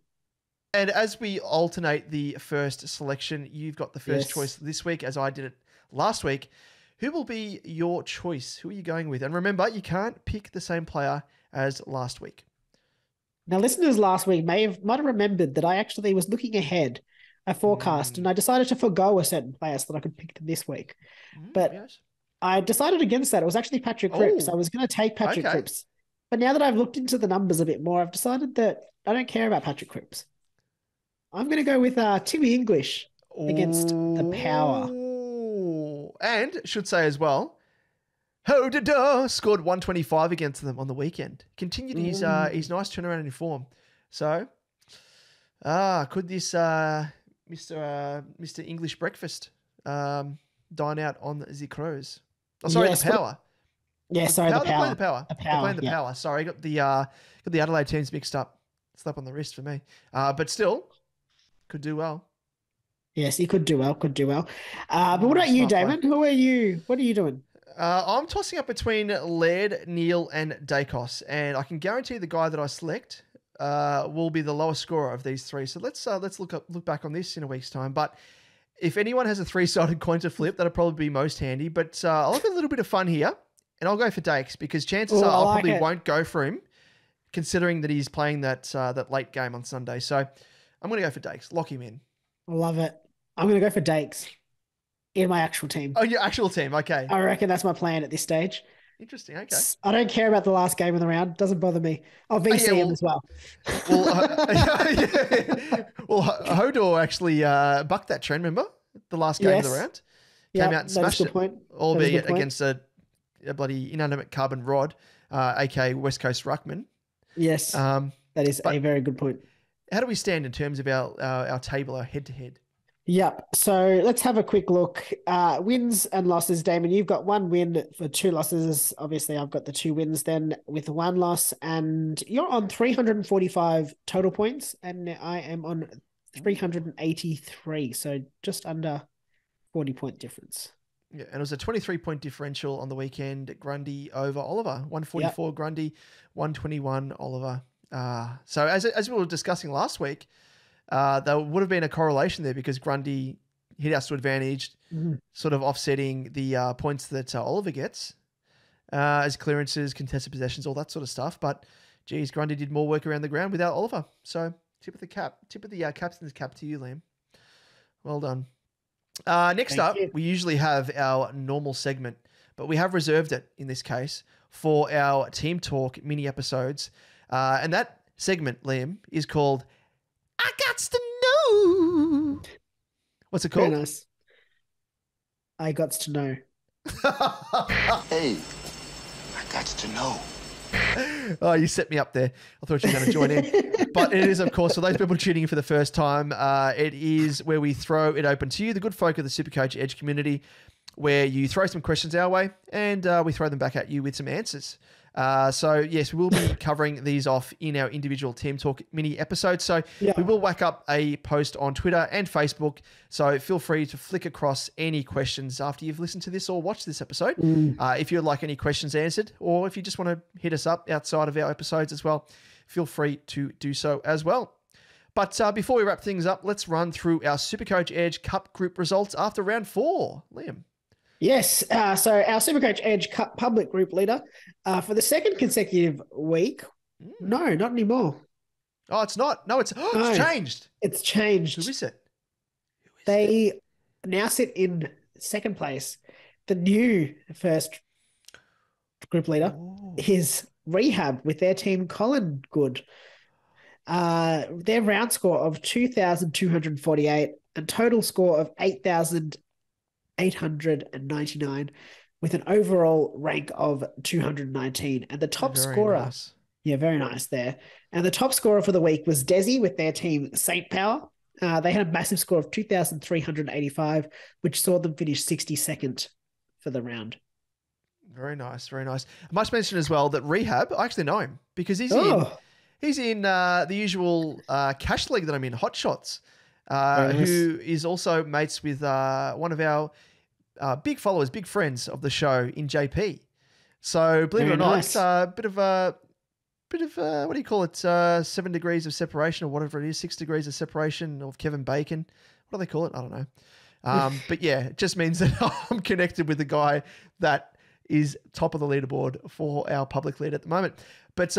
And as we alternate the first selection, you've got the first choice this week, as I did it last week. Who will be your choice? Who are you going with? And remember, you can't pick the same player as last week. Now, listeners last week might have remembered that I actually was looking ahead, a forecast, and I decided to forgo a certain player so that I could pick them this week. But I decided against that. It was actually Patrick Cripps. I was going to take Patrick Cripps. But now that I've looked into the numbers a bit more, I've decided that I don't care about Patrick Cripps. I'm going to go with Timmy English against the Power. And should say as well, Ho-da-da scored 125 against them on the weekend. Continued his nice turnaround in form. So, could this Mr. English Breakfast dine out on the Crows? Oh, sorry, the Power. Yeah, sorry, the Power. They're playing the Power. The Power. They're playing the Power. Sorry, got the Adelaide teams mixed up. Slap on the wrist for me. But still, could do well. Yes, he could do well. But what about you, Damon? Who are you? What are you doing? I'm tossing up between Laird, Neil, and Daicos, and I can guarantee the guy that I select will be the lowest scorer of these three. So let's look back on this in a week's time. But if anyone has a 3-sided coin to flip, that'll probably be most handy. But I'll have a little bit of fun here, and I'll go for Daicos because chances are I probably won't go for him, considering that he's playing that late game on Sunday. So I'm going to go for Daicos. Lock him in. I love it. I'm going to go for Daicos in my actual team. Oh, your actual team. Okay. I reckon that's my plan at this stage. Interesting. Okay. I don't care about the last game of the round. Doesn't bother me. I'll VC him as well. Well, Hodor actually bucked that trend, remember? The last game of the round. Came out and smashed it. Albeit against a bloody inanimate carbon rod, aka West Coast Ruckman. Yes. That is a very good point. How do we stand in terms of our table, our head-to-head? Yep. So let's have a quick look. Wins and losses. Damon, you've got 1 win for 2 losses. Obviously, I've got the 2 wins then with 1 loss. And you're on 345 total points. And I am on 383. So just under 40-point difference. Yeah, and it was a 23-point differential on the weekend. Grundy over Oliver. 144 Grundy, 121 Oliver. So as we were discussing last week, there would have been a correlation there because Grundy hit us to advantage, sort of offsetting the points that Oliver gets as clearances, contested possessions, all that sort of stuff. But, geez, Grundy did more work around the ground without Oliver. So, tip of the captain's cap to you, Liam. Well done. Next up, we usually have our normal segment, but we have reserved it, in this case, for our Team Talk mini episodes. And that segment, Liam, is called I Gots to Know. What's it called? Very nice. I Gots to Know. Hey, I Gots to Know. Oh, you set me up there. I thought you were going to join in. But it is, of course, for those people tuning in for the first time, it is where we throw it open to you, the good folk of the SuperCoach Edge community, where you throw some questions our way and we throw them back at you with some answers. So, yes, we will be covering these off in our individual Team Talk mini episodes. So we will whack up a post on Twitter and Facebook. So feel free to flick across any questions after you've listened to this or watched this episode. If you'd like any questions answered, or if you just want to hit us up outside of our episodes as well, feel free to do so as well. But before we wrap things up, let's run through our SuperCoach Edge Cup group results after round 4. Liam. Yes. So our SuperCoach Edge Cup public group leader for the second consecutive week. No, not anymore. Oh, it's not. No, it's changed. It's changed. Who is it? They now sit in second place. The new first group leader is Rehab with their team Colin Good. Their round score of 2,248 and total score of 8,899 with an overall rank of 219. And the top scorer, very nice there. And the top scorer for the week was Desi with their team St. Power. They had a massive score of 2,385, which saw them finish 62nd for the round. Very nice, very nice. I must mention as well that Rehab, I actually know him because he's He's in the usual cash league that I'm in, Hot Shots, who is also mates with one of our big followers, big friends of the show in JP. So believe it or not, it's a bit of what do you call it? 7 degrees of separation or whatever it is, 6 degrees of separation of Kevin Bacon. What do they call it? I don't know. But yeah, it just means that I'm connected with the guy that is top of the leaderboard for our public lead at the moment. But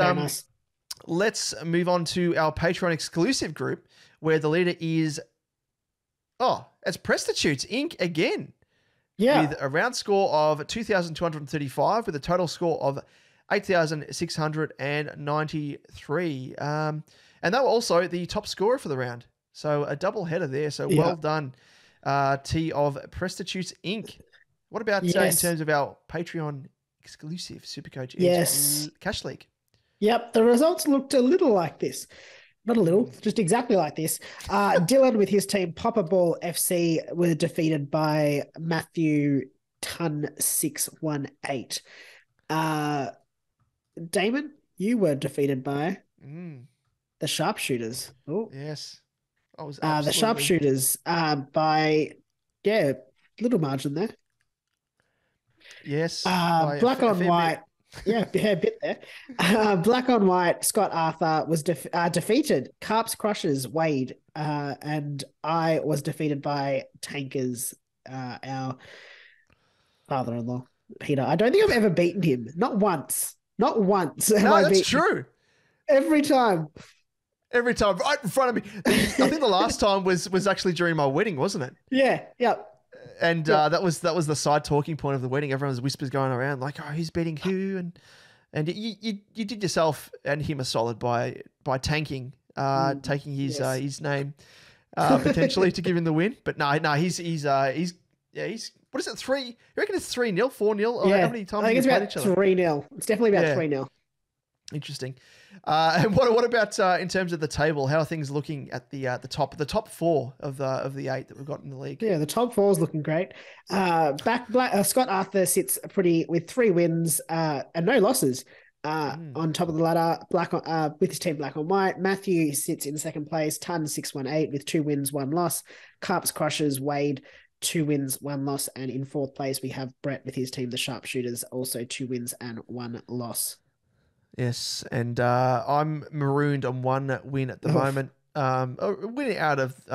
let's move on to our Patreon exclusive group where the leader is, it's Prostitutes Inc. again. Yeah. With a round score of 2,235 with a total score of 8,693. And they were also the top scorer for the round. So a double header there. So well done, T of Prostitutes Inc. What about in terms of our Patreon exclusive Supercoach Edge Cash League? Yep, the results looked a little like this. Not a little, just exactly like this. Dylan with his team, Popper Ball FC, were defeated by Matthew Ton 618. Damon, you were defeated by the Sharpshooters. Oh, yes. I was the Sharpshooters by little margin there. Yes. Black on white. A bit there. Black on white, Scott Arthur was defeated. Carps Crushers, Wade. And I was defeated by Tankers, our father-in-law, Peter. I don't think I've ever beaten him. Not once. Not once. No, that's true. Every time. Every time, right in front of me. I think the last time was actually during my wedding, wasn't it? Yeah. And that was the side talking point of the wedding. Everyone's whispers going around like, "Oh, who's beating who?" And you did yourself and him a solid by tanking, taking his name potentially to give him the win. But no, he's what is it? 3? You reckon it's 3-0, 4-0? Yeah, How many times I think it's have about 3-0. It's definitely about 3-0. Interesting. And what about in terms of the table? How are things looking at the top? The top 4 of the 8 that we've got in the league. Yeah, the top 4 is looking great. Scott Arthur sits pretty with 3 wins and no losses. On top of the ladder, with his team Black on White. Matthew sits in second place, Ton 618 with 2 wins, 1 loss. Carps Crushers, Wade, 2 wins, 1 loss, and in 4th place we have Brett with his team, the Sharpshooters, also 2 wins and 1 loss. Yes, and I'm marooned on 1 win at the moment. Winning out of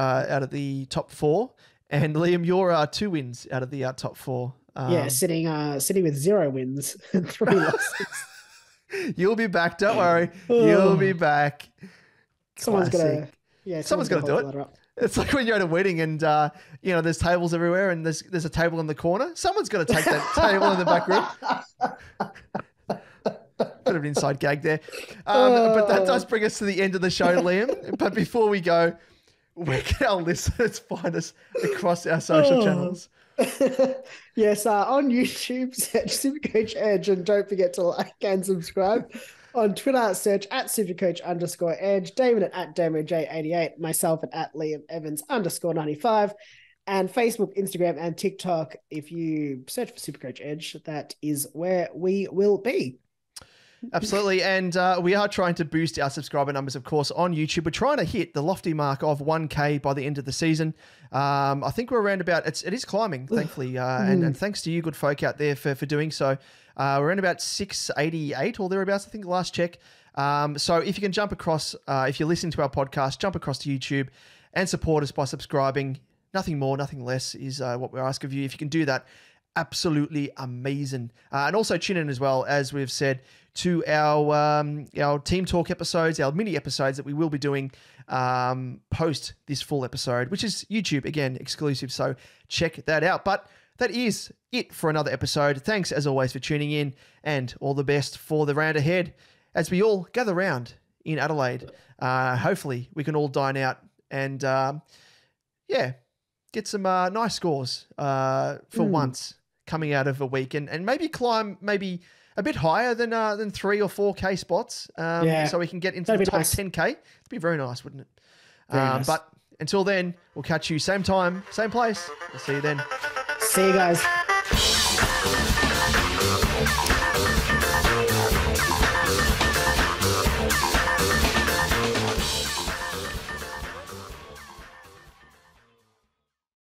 the top 4, and Liam, you're 2 wins out of the top 4. Sitting with 0 wins and 3 losses. You'll be back. Don't worry. You'll be back. Someone's gonna do it. It's like when you're at a wedding and there's tables everywhere and there's a table in the corner. Someone's got to take that table in the back room. Bit of an inside gag there. But that does bring us to the end of the show, Liam. But before we go, where can our listeners find us across our social channels? Yes, on YouTube, search SuperCoach Edge, and don't forget to like and subscribe. On Twitter, search @SuperCoach_Edge, David at DamoJ88, myself at Liam Evans _95, and Facebook, Instagram, and TikTok. If you search for SuperCoach Edge, that is where we will be. Absolutely. And we are trying to boost our subscriber numbers, of course, on YouTube. We're trying to hit the lofty mark of 1K by the end of the season. I think we're around about, it is climbing, thankfully. And thanks to you good folk out there for doing so. We're around about 688 or thereabouts, I think, last check. So if you can jump across, if you're listening to our podcast, jump across to YouTube and support us by subscribing. Nothing more, nothing less is what we ask of you. If you can do that, absolutely amazing. And also tune in as well, as we've said, to our Team Talk episodes, our mini episodes that we will be doing post this full episode, which is YouTube, again, exclusive. So check that out. But that is it for another episode. Thanks, as always, for tuning in, and all the best for the round ahead as we all gather round in Adelaide. Hopefully we can all dine out and, get some nice scores for once coming out of a week, and maybe climb maybe a bit higher than 3 or 4K spots, so we can get into the top 10K. It'd be very nice, wouldn't it? Nice. But until then, we'll catch you same time, same place. We'll see you then. See you guys.